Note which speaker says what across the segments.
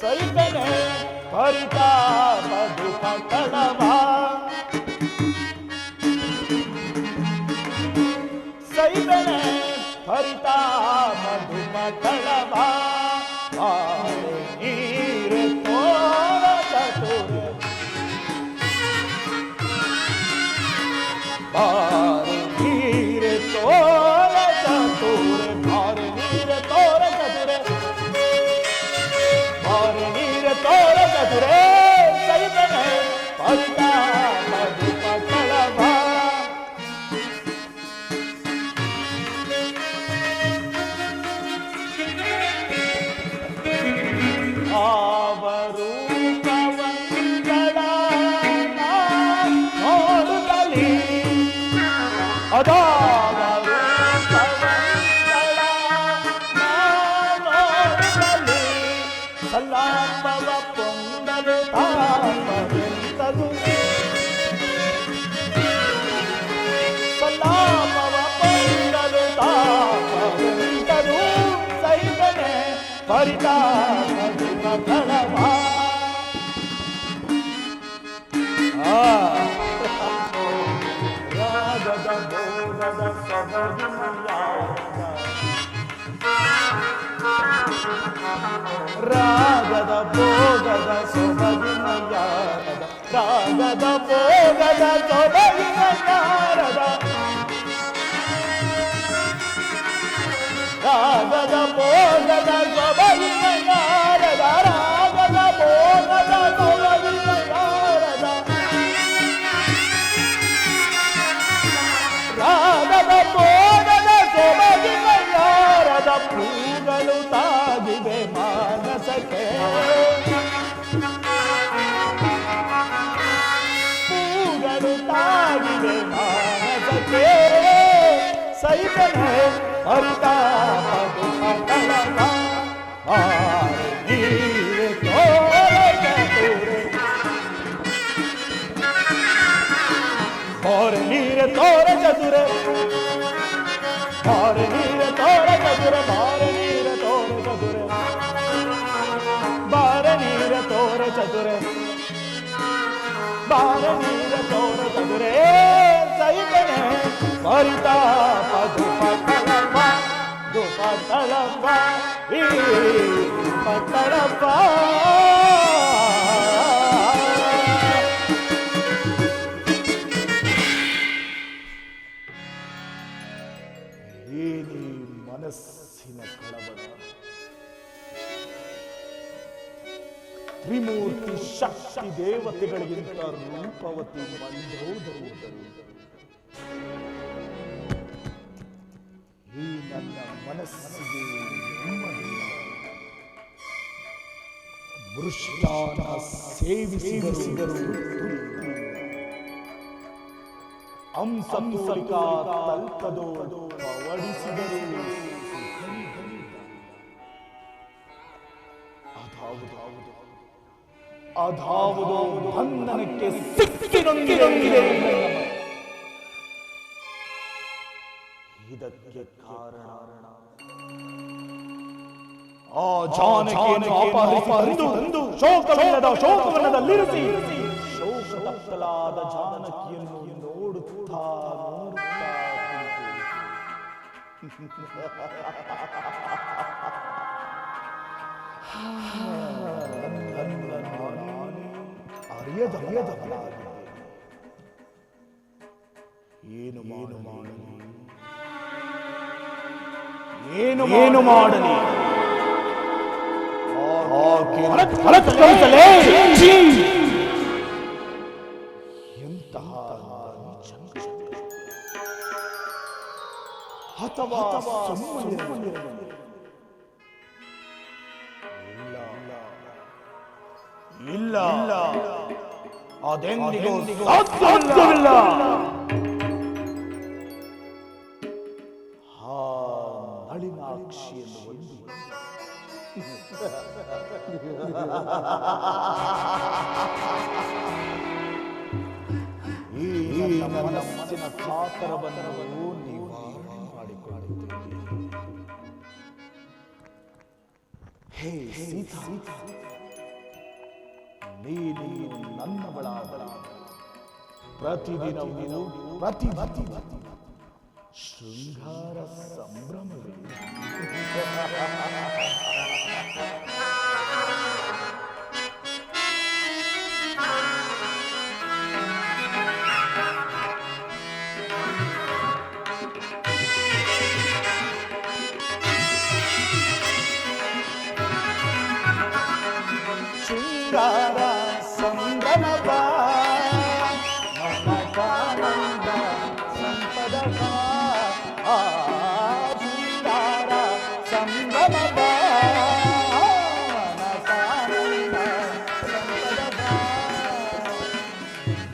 Speaker 1: ಸೈತನೆ ಪರಿತಾಪ ದುಃಖ ತಳವ ಸೈತನೆ ಪರಿತಾಪ ದುಃಖ ತಳವ ನೀರು ತೋರ ಚತುರ ಬಾರೆ ನೀರು ತೋರ ಚತುರ ಬಾರೆ ನೀರು ತೋರ ಚತುರ ಬಾರೆ ನೀರು ತೋರ ಚತುರ ಸೈತನೆ ಪರಿತಾಪ ದುಃಖ ತಳವ ಅವರು ಕವಂಗಳ ನೋಡುತ್ತಲೇ ಅದಾವರು ಕವಂಗಳ ನೋಡುತ್ತಲೇ ಸಲ್ಲಾಪವ ಪೊಂಗಲು ತಾಪವೆಂತದು ಸಲ್ಲಾಪವ ಪೊಂಗಲು ತಾಪವೆಂತದು ಸೈತನೆ ಪರಿತಾಪ ಕಳವ ರಾಗದ ಭೋಗದ ಸೊಬಗಿನ ರಾಗದ ಭೋಗದ ಸೊಬಗಿನ ಯಾರದ ರಾಗದ ಭೋಗದ ಸೊಬಗಿನ ಯಾರದ ರಾಗದ ಭೋಗದ ಸೊಬಗಿನ ಯಾರದ ರಾಗದ ಭೋಗದ ಸೊಬಗಿನ ಯಾರದ ರಾಗದ ಭೋಗದ ಸೊಬಗಿನ ಯಾರದ ಪೂಗಳು ತಾಗಿವೆ ಮಾನಸಕ್ಕೆ ಪೂಗಳು ತಾಗಿವೆ ಮಾನಸಕ್ಕೆ ಸೈತನೆ ಪರಿತಾಪ ದುಃಖ ತಳವ ನೀರು ತೋರ ಚತುರೆ ಬಾರೆ ನೀರು ತೋರ ಚತುರೆ ಬಾರೆ ನೀರು ತೋರ ಚತುರೆ ಬಾರೆ ನೀರು ತೋರ ಚತುರೆ ಬಾರೆ ನೀರು ತೋರ ಚತುರೆ ಬಾರೆ ನೀರು ತೋರ ಚತುರೆ ಸೈತನೆ ಪರಿತಾಪ ದುಃಖ ತಳವ ದುಃಖ ತಳವ ಈ ದುಃಖ ತಳವ ಏನಿ ಮನಸ್ಸಿನ ಕಳವಳ ತ್ರಿಮೂರ್ತಿ ಶಕ್ತಿ ದೇವತೆಗಳಿಗಿಂತ ರೂಪವತಿ ಮಂದೋದರಿದ್ದರು ಈ ನನ್ನ ಮನಸ್ಸಿಗೆ ನೆಮ್ಮದಿ ಮೃಷ್ಟಾನ ಸೇವಿಸಿದರು ಅಂಸತೂಲಿಕಾ ತಲ್ಪದೋ ಪವಡಿಸಿದರು ಅದಾವುದೋ ಬಂಧನಕ್ಕೆ ಸಿಕ್ಕಿನೊಂದಿದೆ ಇದಕ್ಕೆ ಕಾರಣ ಆ ಜಾನಕಿಯನ್ನು ಅಪಹರಿಸಿ ಶೋಕವನ್ನದಲ್ಲಿರಿಸಿ ಶೋಕತಪ್ತಲಾದ ಜಾನಕಿಯನ್ನು ನೋಡುತ್ತಾ ಏನು ಮಾಡಲಿ ಎಂತಹ ಅಥವಾ ಇಲ್ಲ ಅದೆಂದಿಗೂ ಸಾಧ್ಯವಿಲ್ಲ. ನಳಿನಾಕ್ಷಿಯನ್ನು ಒಂದು ಈ ನನ್ನ ಮನಸ್ಸಿನ ಕಾತರವನ್ನು ನಿವಾರಣೆ ಮಾಡಿಕೊಳ್ಳುತ್ತೇನೆ. ಹೇ ಸೀತಾ, ನೀನು ನನ್ನವಳಾದ ಪ್ರತಿದಿನವೂ ಪ್ರತಿ ಶೃಂಗಾರ ಸಂಭ್ರಮವೇ. ಶೃಂಗಾರ ಸಂಭ್ರಮವ ಮನಕಾನಂದ ಸಂಪದವ ಶೃಂಗಾರ ಸಂಭ್ರಮವ ಮನಕಾನಂದ ಸಂಪದವ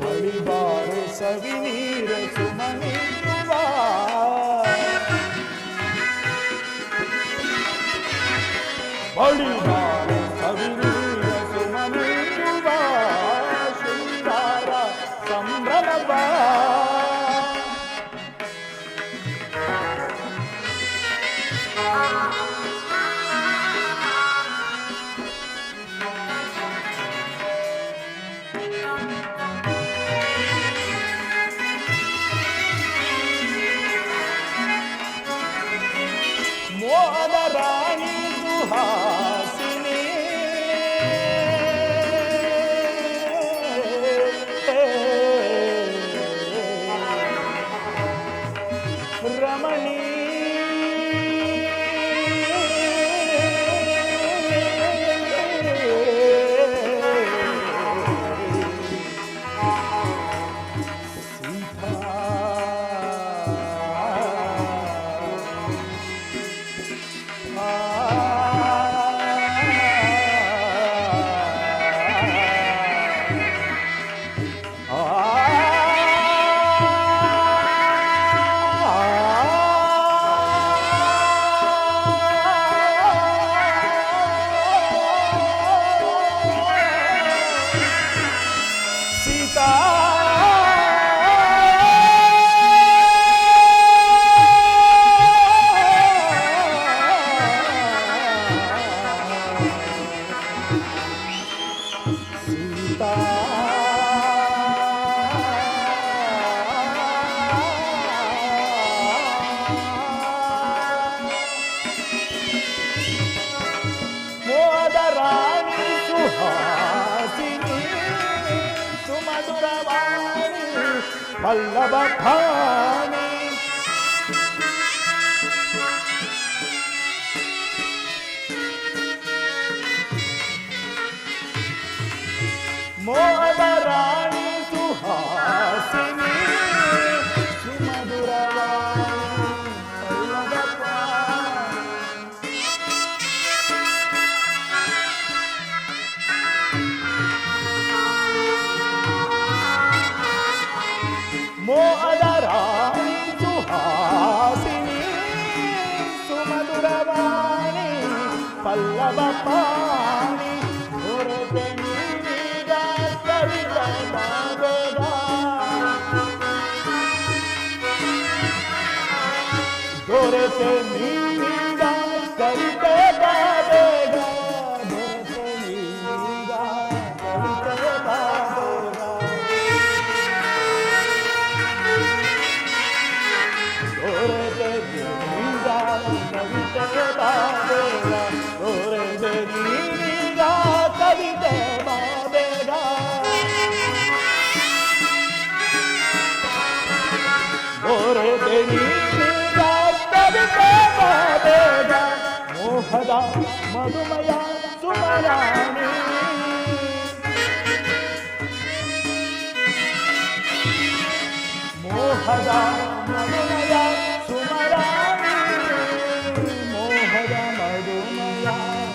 Speaker 1: ಬಳಿಬಾರು ಸವಿ ನೀರ ಸುಮನಿರುವ ಬಳಿಬಾರು ಸವಿ ಮೋದ ರಾಣಿ ಸುಹಾಸಿನಿ ರಮಣಿ ರಾಣಿ ಸುಹಾಸಿನಿ ಸುಮಧುರವಾಣಿ ವಲ್ಲಭ ಭಾನಿ ಮೋಹದ ರಾಣಿ ಸುಹಾಸಿನಿ ಸುಮಧುರವಾಣಿ ವಲ್ಲಭ ಮೋಹದ ರಾಣಿ ಸುಹಾಸಿನಿ ಸುಮಧುರವಾಣಿ ಪಲ್ಲವ ಪಾಣಿ ದೊರೆತೆ ನೀನೀಗ ಕವಿತೆ ಬಾಬೇಗ ದೊರೆತೆ ನೀನೀಗ ಕವಿತೆ ಬಾಬೇಗ ದೊರೆತೆ ನೀನೀಗ ಕವಿತೆ ಬಾಬೇಗ ಕವಿತೆ ಬಾಬೇಗ ಮೋಹದ ಮಧುಮಯ ಸುಮರಾಣಿ ಮೋಹದ ಮಧುಮಯ ಸುಮರಾಣಿ ಮೋಹದ ಮಧುಮಯ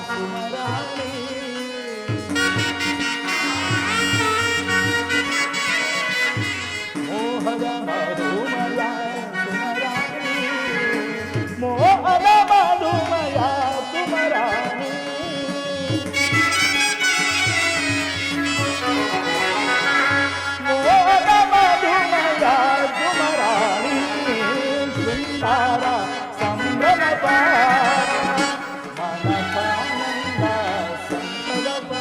Speaker 1: ಸುಮರಾಣಿ ಮೋಹದ ಮಧುಮಯ ಸುಮರಾಣಿ ಮೋಹದ ಮಧುಮಯ ಸುಮರಾಣಿ ಮೋಹದ ಮಧುಮಯ ಸುಮರಾಣಿ ಶೃಂಗಾರ ಸಂಭ್ರಮವ ಮನಸಾನಂದ ಸಂಪದವ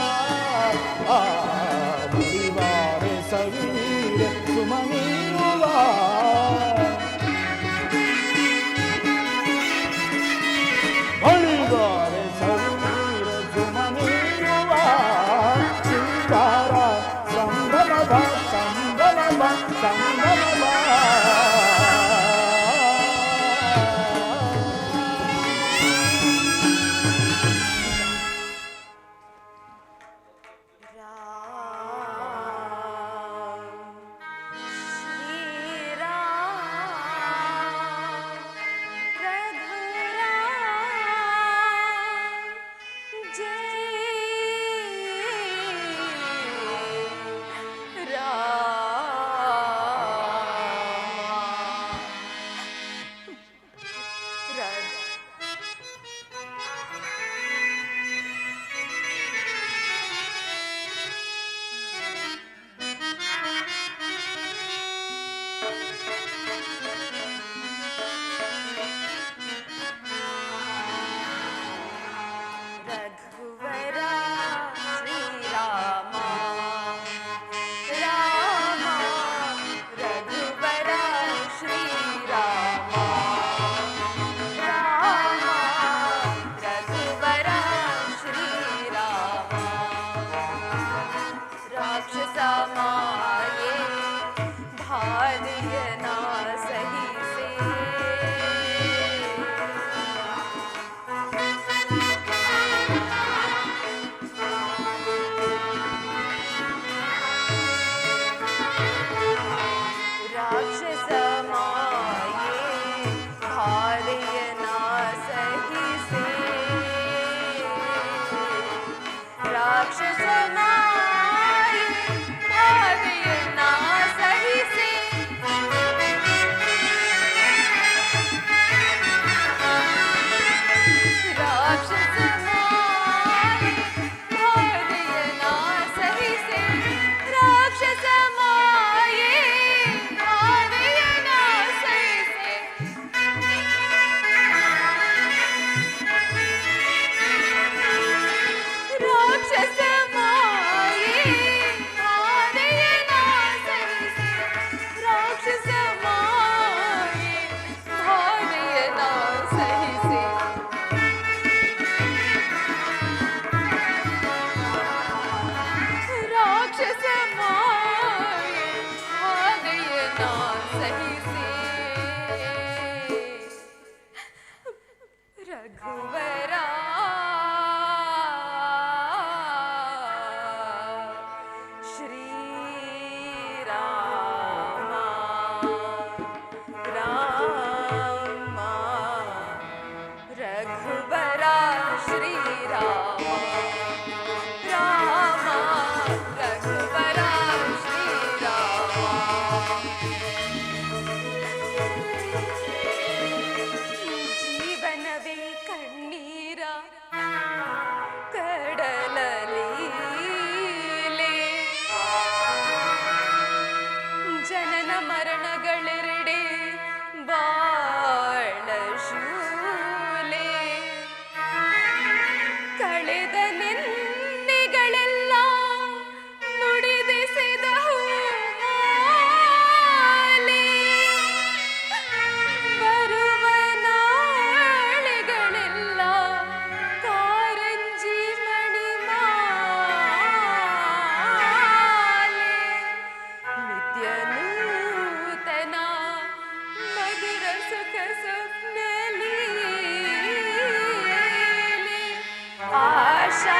Speaker 2: ಆಶಾ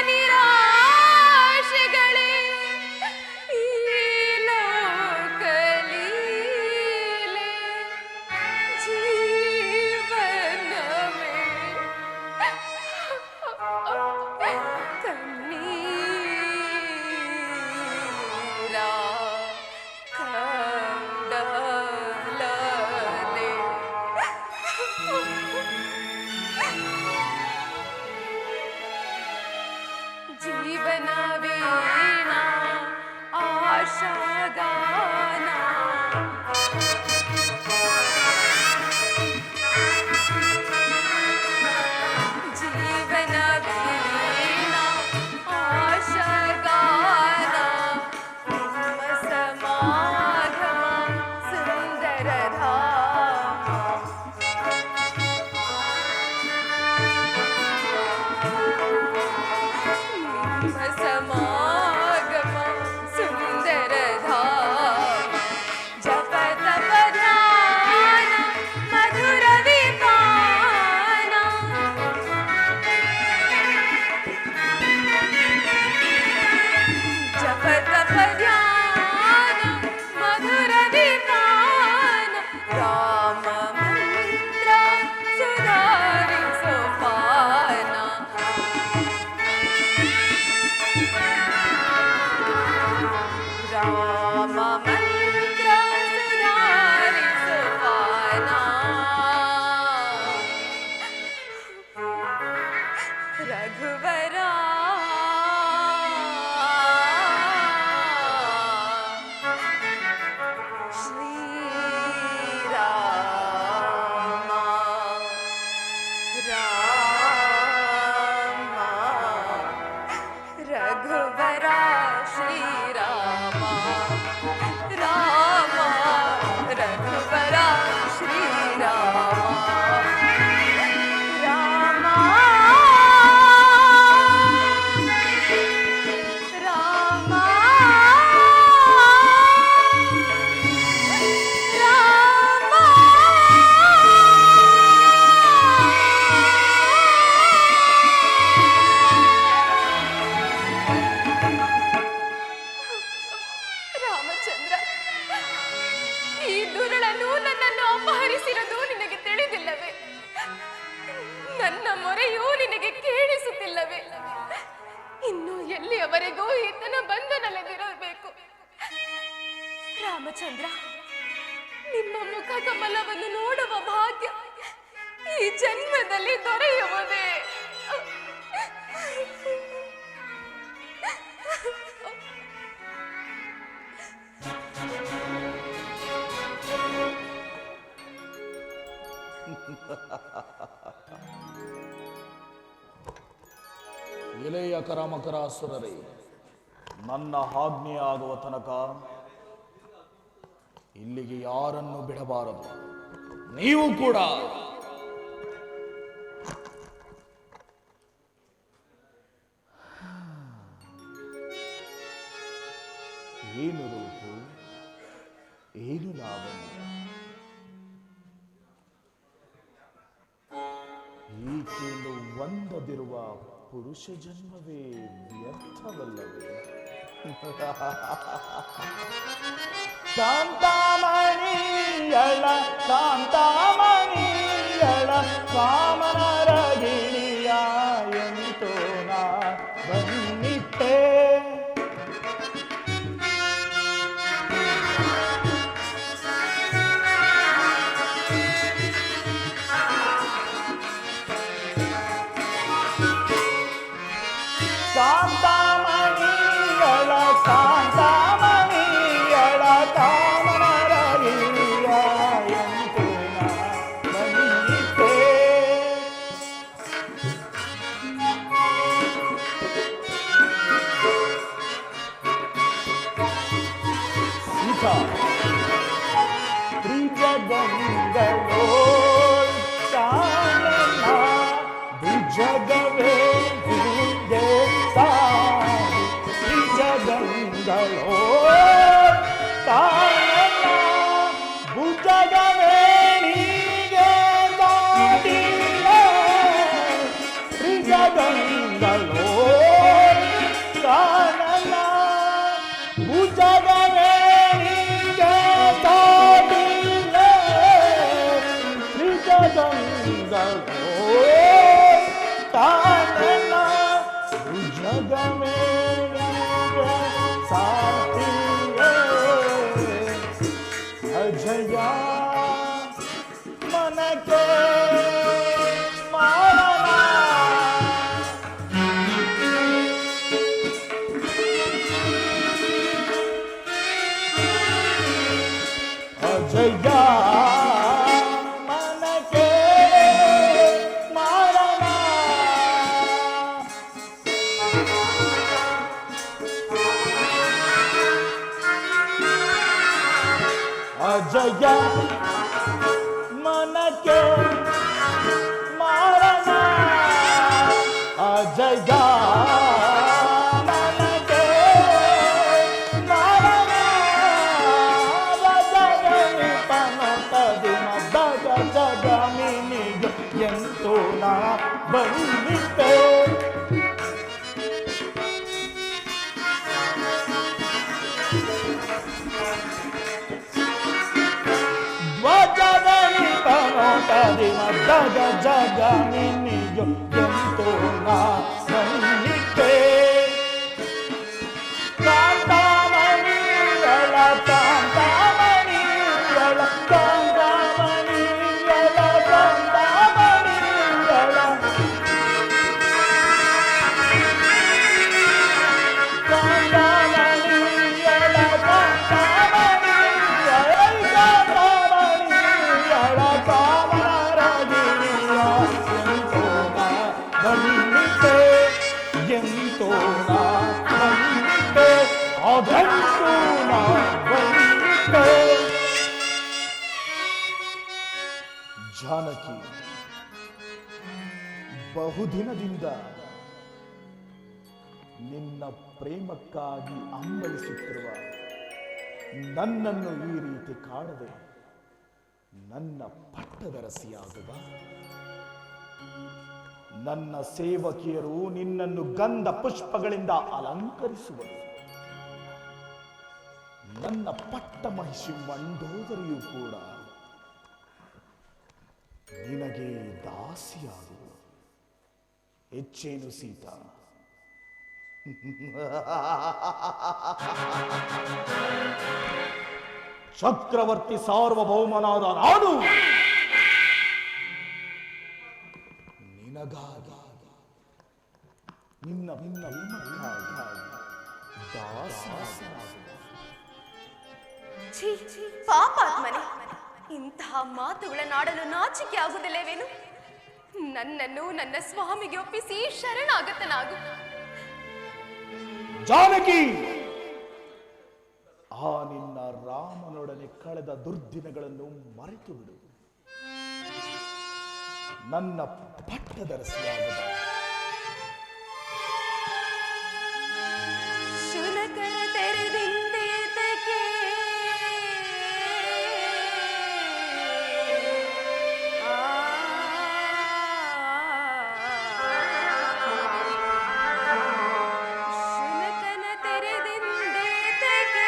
Speaker 2: ನಿರಾಶೆಗಳೇ ಈ ಲೋಕಲೀಲೆ ಜೀವನವೇ ಕಣ್ಣೀರ ಕಂಡಲನೆ ಜೀವನ ವೀಣಾ ಆಶಾಗಾನ ಜೀವನ ವೀಣಾ ಆಶಾಗಾನ ನಿಮ್ಮ ಸಮಾಗಮ ಸುಂದರಧಾಮ ನಿಮ್ಮ ಸಮಾಗಮ ಸುಂದರಧಾಮ ಜಪ ತಪ ಧ್ಯಾನ ಮಧುರ ವಿಪಾನ ಜಪ ತಪ ಧ್ಯಾನ ಮಧುರ ವಿಪಾನ ರಾಮ ಮಂತ್ರ ಸುಧಾರಿ ಸೋಪಾನ ರಾಮ ಮಂತ್ರ ಸುಧಾರಿ ಸೋಪಾನ ರಘುವರ ಶ್ರೀರಾಮ ರಾಮ ರಘುವರ ಶ್ರೀರಾಮ ರಾಮ ರಘುವರ ಶ್ರೀರಾಮ ರಾಮ ರಾಮ ರಾಮಚಂದ್ರ, ಈ ದುರುಳನು ನನ್ನನ್ನು ಅಪಹರಿಸಿರೋದು ನಿನಗೆ ತಿಳಿದಿಲ್ಲವೇ? ನನ್ನ ಮೊರೆಯೂ ನಿನಗೆ ಕೇಳಿಸುತ್ತಿಲ್ಲವೇ? ಇನ್ನು ಎಲ್ಲಿಯವರೆಗೂ ಈತನ ಬಂಧನಲ್ಲಿರಬೇಕು? ರಾಮಚಂದ್ರ, ನಿಮ್ಮ ಮುಖ ಕಮಲವನ್ನು ನೋಡುವ ಭಾಗ್ಯ ಈ ಜನ್ಮದಲ್ಲಿ ದೊರೆಯುವುದೇ?
Speaker 1: ಎಲೆಯ ಕರಾಮಕರಾಸುರರೇ, ನನ್ನ ಆಜ್ಞೆ ಆಗುವ ತನಕ ಇಲ್ಲಿಗೆ ಯಾರನ್ನು ಬಿಡಬಾರದು. ನೀವು ಕೂಡ ಏನು ರೂಪು, ಏನು ಲಾವಣ್ಯ, ಈಕೆಯನ್ನು ಒಂದದಿರುವ ಪುರುಷ ಜನ್ಮವೇ ವ್ಯರ್ಥವಲ್ಲವೇ? ಕಾಂತಾಮಣಿಯಳ ಕಾಂತಾಮಣಿಯಳ ವಾಮನರ ಗಿಳಿಯ ಎಂತೋ ನಾ ಬಂದಿಟ್ಟೆ. ಕಾಂತಾಮಣಿಯಳ ಕಾಂತಾಮಣಿಯಳ ಕಾಮನರ ಗಿಳಿಯ ಎಂತೋ ನಾ ಬಂದಿಟ್ಟೆ. ಸೀತಾ ತ್ರಿಜಗಂಗಳೋ ಕಾಣನ ಭುಜಗವೇ ಹಿಂದೆ ಸಾರಿ. ತ್ರಿಜಗಂಗಳೋ ಕಾಣನ ಭುಜಗವೇ ಅಜಯ ಮನಕ್ಕೆ ಮಾರಣ ಅಜಯ ಮನಕ್ಕೆ ಮಾರಣ ಅಜಯ ಮನಕ್ಕೆ ಮಾರಣ ಅಜಯ ಮನಕ್ಕೆ ಮಾರಣ ರಜಗಣಿ ಪನತದಿ ಮದ್ದಗ ಜಗಮಿನಿಗೆ ಎಂತೂ ನಾ ಬಂದಿದ್ದೆ ಧ್ವಜಗಣಿ ಪನತದಿ ಮದ್ದಗ ಜಗಮಿನಿಗೆ ಎಂತೂ ನಾ ಬಂದಿದ್ದೆ ಕಾಂತಾಮಣಿಯಳ ಕಾಂತಾಮಣಿಯಳ ಕಾಂತಾಮಣಿಯಳ ಕಾಂತಾಮಣಿಯಳ ಕಾಂತಾಮಣಿಯಳ ಕಾಂತಾಮಣಿಯಳ ಕಾಮರಾಗಿಣಿಯ ಎಂತೋ ನಾ ಬಂದಿದ್ದೆ ಅದಂತೂ ನಾ ಬಂದಿದ್ದೆ ಜಾನಕಿ ಬಹುದಿನದಿಂದ ನಿನ್ನ ಪ್ರೇಮಕ್ಕಾಗಿ ಹಂಬಲಿಸುತ್ತಿರುವ ನನ್ನನ್ನು ಈ ರೀತಿ ಕಾಣದೆ ನನ್ನ ಪಟ್ಟದರಸಿಯಾಗುವ ನನ್ನ ಸೇವಕಿಯರು ನಿನ್ನನ್ನು ಗಂಧ ಪುಷ್ಪಗಳಿಂದ ಅಲಂಕರಿಸುವರು ನನ್ನ ಪಟ್ಟ ಮಹಿಷಿ ಮಂಡೋದರಿಯೂ ಕೂಡ ನಿನಗೆ ದಾಸಿಯಾಗುವ ಹೆಚ್ಚೇನು ಸೀತಾ ಚಕ್ರವರ್ತಿ ಸಾರ್ವಭೌಮನಾದ ನಾನು ನಿನಗಾಗಿ ನಿನ್ನ
Speaker 2: ಛೀ, ಪಾಪಾತ್ಮನೆ, ಇಂತಹ ಮಾತುಗಳನ್ನಾಡಲು ನಾಚಿಕೆ ಆಗುವುದಿಲ್ಲವೇನು? ನನ್ನನ್ನು ನನ್ನ ಸ್ವಾಮಿಗೆ ಒಪ್ಪಿಸಿ ಶರಣಾಗತನಾಗು.
Speaker 1: ಜಾನಕಿ, ಆ ನಿನ್ನ ರಾಮನೊಡನೆ ಕಳೆದ ದುರ್ದಿನಗಳನ್ನು ಮರೆತು ಬಿಡು. ನನ್ನ ಪಟ್ಟದರಸಿಯಾಗದ
Speaker 2: ಶುನಕರ ತೆರೆದಿಂದೇತಕ್ಕೆ ಶುನಕನ ತೆರೆದಿಂದೇತಕ್ಕೆ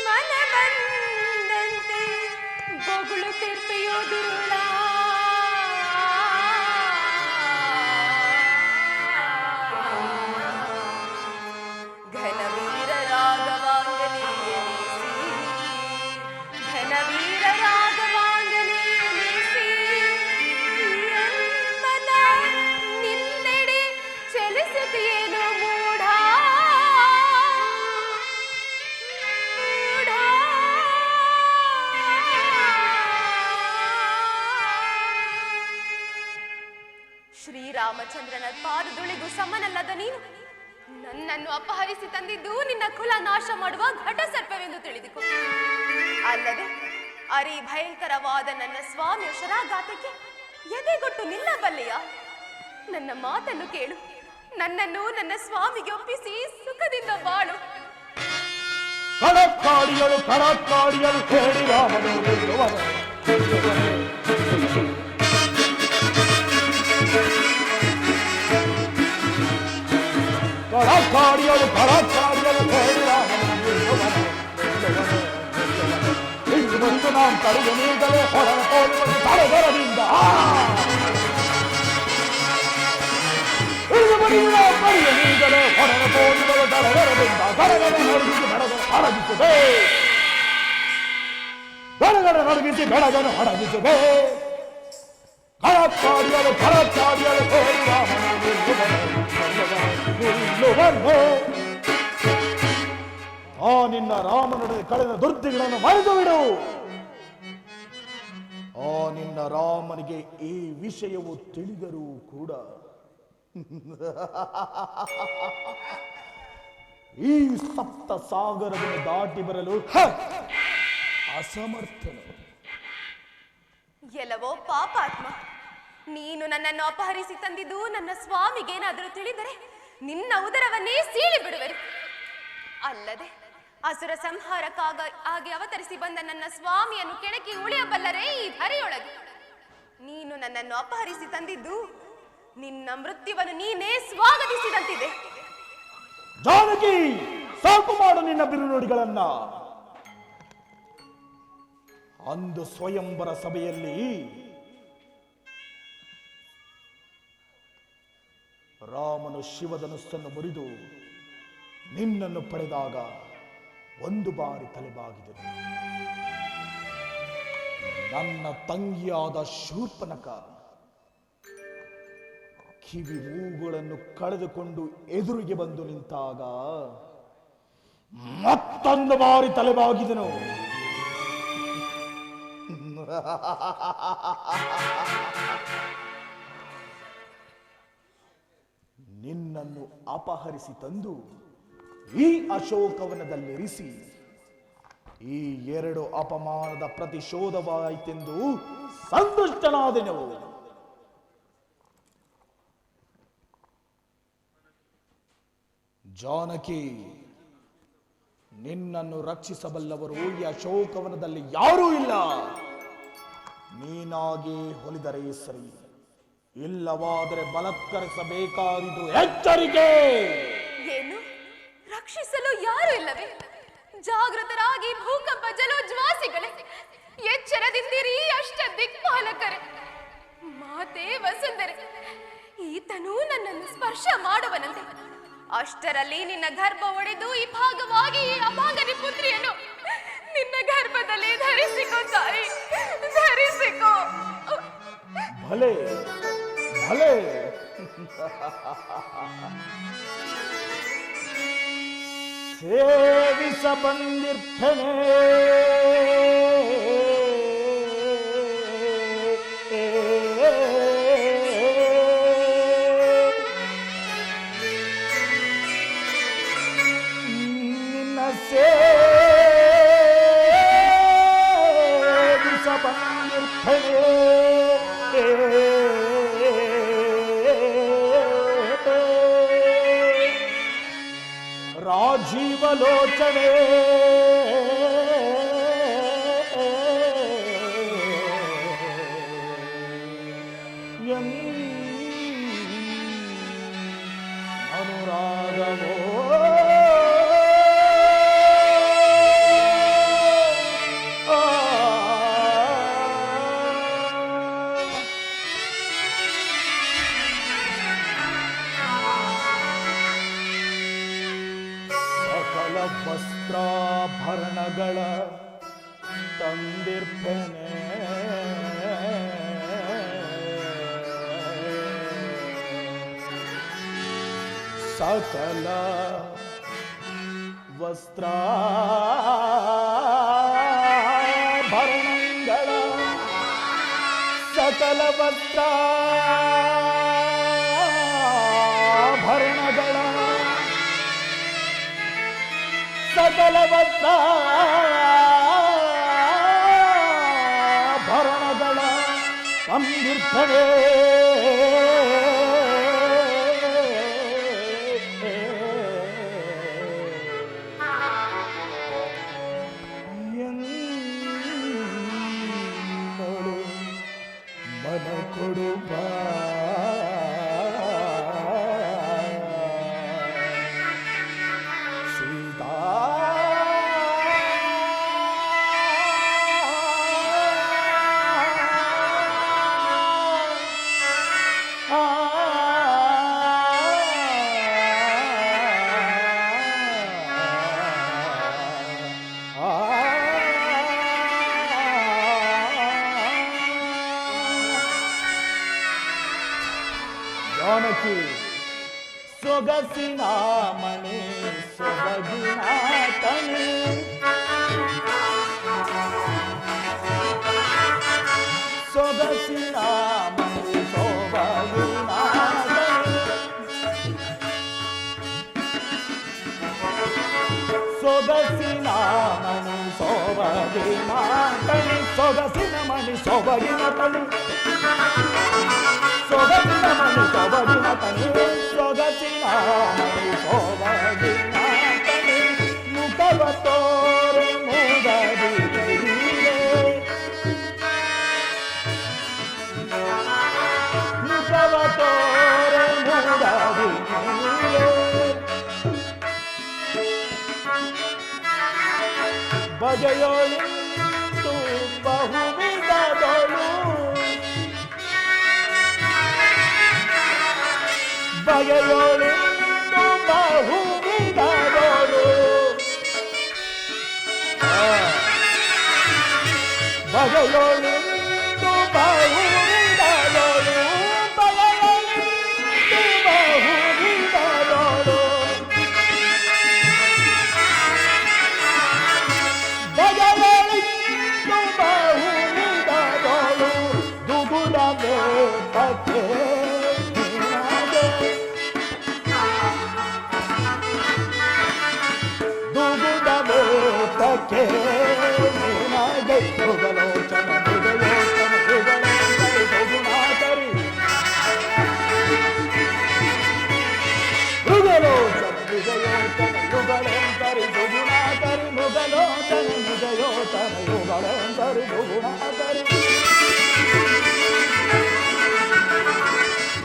Speaker 2: ಮನ ಬಂದಂತೆ ಬೊಗಳು ತಿರ್ಪೆಯೋದಿರುಳ ಘನವೀರ ರಾಘವಾಂಗನೆಯನಿಸಿ ಘನವೀರ ರಾಘವಾಂಗನೆಯನಿಸಿ ಎನ್ಮನ ನಿನ್ನೆಡೆ ಚಲಿಸುತ್ತೀಯೇನೋ ಮೂಢ ಮೂಢ. ಶ್ರೀರಾಮಚಂದ್ರನ ಪಾದದುಳಿಗೂ ಸಮನಲ್ಲದ ನೀನು ನನ್ನನ್ನು ಅಪಹರಿಸಿ ತಂದಿದ್ದು ನಿನ್ನ ಕುಲ ನಾಶ ಮಾಡುವ ಘಟ ಸರ್ಪವೆಂದು ತಿಳಿದುಕೊ. ಅಲ್ಲದೆ ಅರಿ ಭಯಂಕರವಾದ ನನ್ನ ಸ್ವಾಮಿಯ ಶರಾಘಾತಕ್ಕೆ ಎದೆಗೊಟ್ಟು ನಿಲ್ಲಬಲ್ಲೆಯ? ನನ್ನ ಮಾತನ್ನು ಕೇಳು. ನನ್ನನ್ನು ನನ್ನ ಸ್ವಾಮಿಗೆ ಒಪ್ಪಿಸಿ ಸುಖದಿಂದ ಬಾಳು.
Speaker 1: ಕಡಕ್ಕಾಡಿಯಳು ಹೇಳಿ ರಾಮನು ಕಡಕ್ಕಾಡಿಯಳು ಹೇಳಿ ರಾಮನು ಇಂದು ಬಂದು ನಾನು ತಡೆದು ನೀಗಲೇ ಹೊರನ ತೋಳಿಕೊಂಡು ತಲೆಗರದಿಂದ ನೀಗಲೇ ಹೊರನ ತೋಳಿಗಳು ತಲೆಗರದಿಂದ ಕರಗದ ನಡೆದು ನಡೆದು ಆರಂಭಿಸುತ್ತೆ. ನಿನ್ನನ್ನು ನಡುಗಿಸಿ ಬೆಳಗನ್ನು ಅಡಗಿಸುವೆ. ಕಳಚಾಡಿಯಲು ಕೋರಿ ರಾಮನು ನಿಲ್ಲುವನು. ಆ ನಿನ್ನ ರಾಮನೊಡನೆ ಕಳೆದ ದುರ್ದಿಗಳನ್ನು ಮರೆತು ಬಿಡು. ಆ ನಿನ್ನ ರಾಮನಿಗೆ ಈ ವಿಷಯವು ತಿಳಿದರೂ ಕೂಡ ಈ ಸಪ್ತ ಸಾಗರವನ್ನು ದಾಟಿ ಬರಲು ಅಸಮರ್ಥನು.
Speaker 2: ಎಲ್ಲವೋ ಪಾಪಾತ್ಮ, ನೀನು ನನ್ನನ್ನು ಅಪಹರಿಸಿ ತಂದಿದ್ದು ನನ್ನ ಸ್ವಾಮಿಗೇನಾದರೂ ತಿಳಿದರೆ ನಿನ್ನ ಉದರವನ್ನೇ ಸೀಳಿ ಬಿಡುವೆನು. ಅಲ್ಲದೆ ಅಸುರ ಸಂಹಾರಕ್ಕಾಗಿ ಅವತರಿಸಿ ಬಂದ ನನ್ನ ಸ್ವಾಮಿಯನ್ನು ಕೆಣಕಿ ಉಳಿಯಬಲ್ಲರೇ ಈ ಧರೆಯೊಳಗೆ. ನೀನು ನನ್ನನ್ನು ಅಪಹರಿಸಿ ತಂದಿದ್ದು ನಿನ್ನ ಮೃತ್ಯುವನ್ನು ನೀನೇ ಸ್ವಾಗತಿಸಿದಂತಿದೆ.
Speaker 1: ಜಾನಕಿ, ಸಾಕು ಮಾಡು ನಿನ್ನ ಬಿರುನುಡಿಗಳನ್ನ. ಅಂದು ಸ್ವಯಂವರ ಸಭೆಯಲ್ಲಿ ರಾಮನು ಶಿವಧನುಸ್ಸನ್ನು ಮುರಿದು ನಿನ್ನನ್ನು ಪಡೆದಾಗ ಒಂದು ಬಾರಿ ತಲೆಬಾಗಿದನು. ನನ್ನ ತಂಗಿಯಾದ ಶೂರ್ಪನಖ ಕಿವಿ ಮೂಗುಗಳನ್ನು ಕಳೆದುಕೊಂಡು ಎದುರಿಗೆ ಬಂದು ನಿಂತಾಗ ಮತ್ತೊಂದು ಬಾರಿ ತಲೆಬಾಗಿದನು. ನಿನ್ನನ್ನು ಅಪಹರಿಸಿ ತಂದು ಈ ಅಶೋಕವನದಲ್ಲಿರಿಸಿ ಈ ಎರಡು ಅಪಮಾನದ ಪ್ರತಿಶೋಧವಾಯಿತೆಂದು ಸಂತುಷ್ಟನಾದೆನು. ಜಾನಕಿ, ನಿನ್ನನ್ನು ರಕ್ಷಿಸಬಲ್ಲವರು ಈ ಅಶೋಕವನದಲ್ಲಿ ಯಾರೂ ಇಲ್ಲ. ನೀನಾಗಿ ಹೊಲಿದರೆ ಸರಿ, ಇಲ್ಲವಾದರೆ ಬಲತ್ಕರಿಸಬೇಕಾದುದು ಎಚ್ಚರಿಕೆ.
Speaker 2: ಏನು, ರಕ್ಷಿಸಲು ಯಾರು ಇಲ್ಲವೇ? ಜಾಗೃತರಾಗಿ ಭೂಕಂಪ ಜಲೋಜ್ವಾಸಿಗಳೇ, ಎಚ್ಚರದಿಂದಿರಿ ಅಷ್ಟ ದಿಕ್ಪಾಲಕರೇ. ಮಾತೆ ವಸುಂಧರೆ, ಈತನೂ ನನ್ನನ್ನು ಸ್ಪರ್ಶ ಮಾಡುವನಂತೆ. ಅಷ್ಟರಲ್ಲಿ ನಿನ್ನ ಗರ್ಭ ಒಡೆದು ಈ ಭಾಗವಾಗಿ ಈ ಅಭಾಗನಿ ಪುತ್ರಿಯನ್ನು ನಿನ್ನ ಗರ್ಭದಲ್ಲಿ ಧರಿಸಿಕೋ ತಾಯಿ, ಧರಿಸಿಕೋ.
Speaker 1: ಭಲೆ ಭಲೆ. ಸೇವಿಸ ಬಂದಿರ್ತನೆ ನಿನ್ನ ಸೇವಿಸ ಬಂದಿರ್ತನೆ. ರಾಜೀವಲೋಚನೆ ಅನುರಾಗವೋ ವಸ್ತ್ರಾಭರಣಗಳ ತಂದಿರ್ಪೆನೆ. ಸಕಲ ವಸ್ತ್ರಾಭರಣಗಳ ಸಕಲ ವಸ್ತ್ರಾಭರಣಗಳ ಸಕಲ ವಸ್ತ್ರಾಭರಣಗಳ ತಂದಿರ್ತವೆ. ಎನ್ನೋಳು ಮನ ಕೊಡುವ ಆಕಿ ಸೊಗಸಿನ ಮಣಿ ಸೊಬಗಿನ ತನಿ ಸೊಗಸಿನ ಮಣಿ ಸೊಬಗಿನ ಸೊಗಸಿನ ಮಣಿ ಸೊಬಗಿನ ತನಿ ಸೊಗಸಿನ ಮಣಿ ಸೊಬಗಿನ ತನಿ ಸೊಗಸಿನ ಮಣಿ ಸೊಬಗಿನ ತನಿ ಸೊಗಸಿನ ಮಣಿ ಸೊಬಗಿನ ತನಿ ಮುಖವ ತೋರೆ ಮುಗದಿರೆ ಮುಖವ ತೋರೆ ಮುಗದಿರೆ ಬಗೆಯೋಳಿಂದು ಬಹುವಿಧದೊಳು ಬಗೆಯೋಳಿಂದು ಬಹುವಿಧದೊಳು ಬಗೆಯೋಳಿಂದು ಬಹುವಿಧದೊಳು ಬಗೆಯೋಳಿಂದು ಬಹುವಿಧದೊಳು ಬಗೆಯೋಳಿಂದು ಬಹುವಿಧದೊಳು ದುಗುಡವೇ ಪಕ್ಕೆ ತಕ್ಕೆ ನಿನಗೆ ಮೃಗಲೋಚನ ಮೃಗಲೋಚನ ಮೃಗಲೋಚರಿ ದುಗುಣಾಕರಿ ಮೃಗಲೋಚನ ಮೃಗಯೋಚನ ಯುಗಳೆಂತರಿ ದುಗುಣಾಕರಿ ಮೃಗಲೋಚನ ಮೃಗಯೋಚನ ಯುಗಳೆಂತರಿ ದುಗುಣಾಕರಿ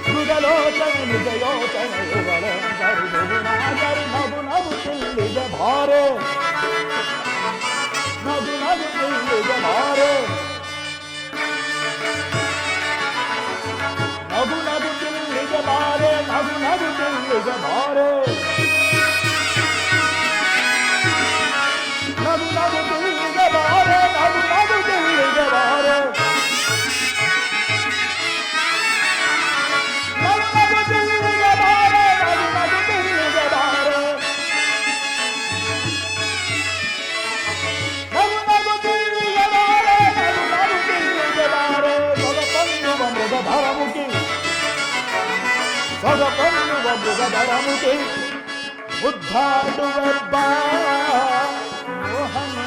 Speaker 1: ಮೃಗಲೋಚನ ಮೃಗಯೋಚನ ಯುಗಳೆಂತರಿ ದುಗುಣಾಕರಿ ನಗು ನಗು ತಿಲ್ಲಿಗೆ ಭಾರೆ ನಗು ನಗು ತಿಲ್ಲಿಗೆ ಭಾರೆ ನಗು ನಗು ತಿಲ್ಲಿಗೆ ಬಾರೆ ನಗು ನಗು ತಿಲ್ಲಿಗೆ ಬಾರೆ ನಗು ನಗು ತಿಲ್ಲಿಗೆ ಬಾರೆ ನಗು ನಗು ತಿಲ್ಲಿಗೆ ಬಾರೆ ನಗು ನಗು ತಿಲ್ಲಿಗೆ ಬಾರೆ ನಗು ನಗು ತಿಲ್ಲಿಗೆ ಬಾರೆ ನಗು ನಗು ತಿಲ್ಲಿಗೆ ಬಾರೆ ನಗು ನಗು ತಿಲ್ಲಿಗೆ ಬಾರೆ ಸೊಗಪನ್ನುವ ಮೃಗಧರಮುಖಿ ಸೊಗಪನ್ನುವ ಮೃಗಧರಮುಖಿ ಮುದ್ದಾಡುವ ಬಾ ಮೋಹನ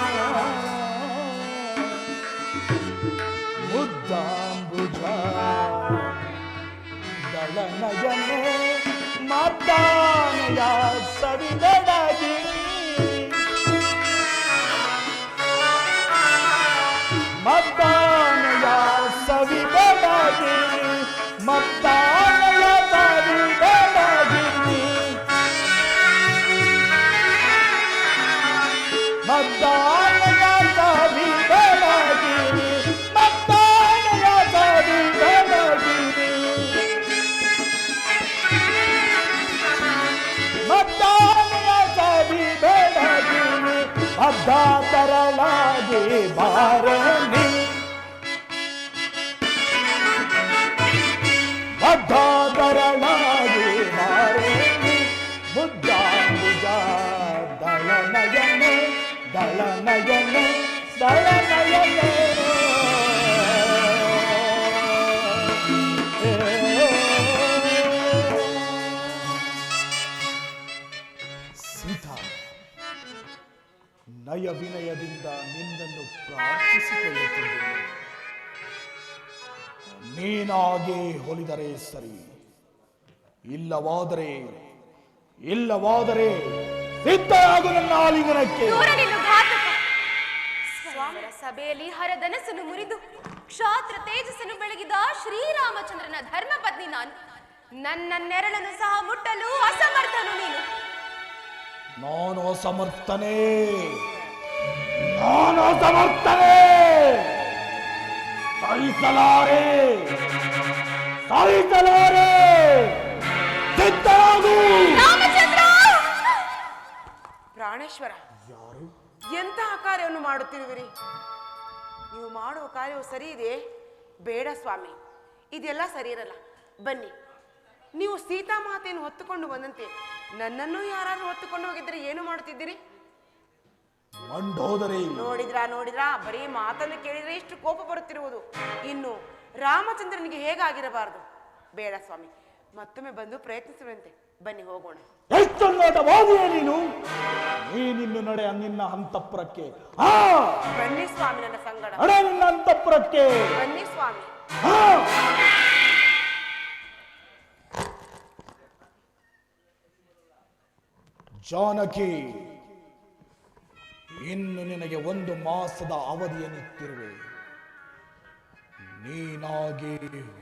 Speaker 1: ಮುದ್ದಾಂಬುಜ ದಳನಯನೆ ಮಾತಾನೆಯ ಸವಿದಡಗಿ ಮತ್ತಾನೆಯ ಸವಿದಡಗಿ ಮತ್ತಾನೆಯ ಸವಿದಡಗಿ ಮತ್ತಾನೆಯ ಸವಿದಡಗಿ ಮತ್ತಾನೆಯ ಸವಿದಡಗಿ ಮತ್ತಾನೆಯ ಸವಿದಡಗಿ ಅದ್ದ ತರಲಾಗಿ ಬಾರಣಿ ಅದ್ದ ತರಲಾಗಿ ಬಾರಣಿ ಮುದ್ದಾಂಬುಜ ದಳನಯನೆ ದಳನಯನೆ ದಳನಯನೆ ಸೀತಾ ನಯ ವಿನಯದಿಂದ ನಿನ್ನನ್ನು ಪ್ರಾರ್ಥಿಸಿಕೊಳ್ಳುತ್ತಿದ್ದೇನೆ. ನೀನಾಗೆ ಹೊಲಿದರೆ ಸರಿ, ಇಲ್ಲವಾದರೆ ಸಿದ್ಧರಾಗು ನನ್ನ ಆಲಿಂಗನಕ್ಕೆ.
Speaker 2: ಸ್ವಾಮರ ಸಭೆಯಲ್ಲಿ ಹರದನಸನ್ನು ಮುರಿದು ಕ್ಷಾತ್ರ ತೇಜಸ್ಸನ್ನು ಬೆಳಗಿದ ಶ್ರೀರಾಮಚಂದ್ರನ ಧರ್ಮಪತ್ನಿ ನಾನು. ನನ್ನ ನೆರಳನ್ನು ಸಹ ಮುಟ್ಟಲು ಅಸಮರ್ಥನು ನೀನು.
Speaker 1: ನಾನು ಅಸಮರ್ಥನೇ ಸಹಿಸಲಾರೆ ಸಿದ್ಧರಾಗು.
Speaker 3: ಪ್ರಾಣೇಶ್ವರ,
Speaker 1: ಯಾರು?
Speaker 3: ಎಂತಹ ಕಾರ್ಯವನ್ನು ಮಾಡುತ್ತಿರುವಿರಿ? ನೀವು ಮಾಡುವ ಕಾರ್ಯವು ಸರಿ ಇದೆ? ಬೇಡ ಸ್ವಾಮಿ, ಇದೆಲ್ಲ ಸರಿ ಇರಲ್ಲ. ಬನ್ನಿ, ನೀವು ಸೀತಾಮಾತೆಯನ್ನು ಹೊತ್ತುಕೊಂಡು ಬಂದಂತೆ ನನ್ನನ್ನು ಯಾರಾದ್ರೂ ಹೊತ್ತುಕೊಂಡು ಹೋಗಿದ್ರೆ ಏನು ಮಾಡುತ್ತಿದ್ದೀರಿ?
Speaker 1: ಮಂಡೋದರಿ,
Speaker 3: ನೋಡಿದ್ರಾ ಬರೀ ಮಾತನ್ನು ಕೇಳಿದ್ರೆ ಇಷ್ಟು ಕೋಪ ಬರುತ್ತಿರುವುದು. ಇನ್ನು ರಾಮಚಂದ್ರನಿಗೆ ಹೇಗಾಗಿರಬಾರದು? ಬೇಡ ಸ್ವಾಮಿ, ಮತ್ತೊಮ್ಮೆ ಬಂದು ಪ್ರಯತ್ನಿಸುವಂತೆ. ಬನ್ನಿ ಹೋಗೋಣ.
Speaker 1: ಎಷ್ಟೊಂದಾಟವಾದಿಯೇ ನೀನಿನ್ನು ನಡೆ ನಿನ್ನ ಅಂತಃಪುರಕ್ಕೆ.
Speaker 3: ಬನ್ನಿ ಸ್ವಾಮಿ, ನನ್ನ ಸಂಗಡ
Speaker 1: ನಡೆ ನಿನ್ನ ಅಂತಃಪುರಕ್ಕೆ.
Speaker 3: ಬನ್ನಿ ಸ್ವಾಮಿ.
Speaker 1: ಜಾನಕಿ, ಇನ್ನು ನಿನಗೆ 1 ಮಾಸದ ಅವಧಿಯನ್ನಿತ್ತಿರುವೆ. ನೀನಾಗಿ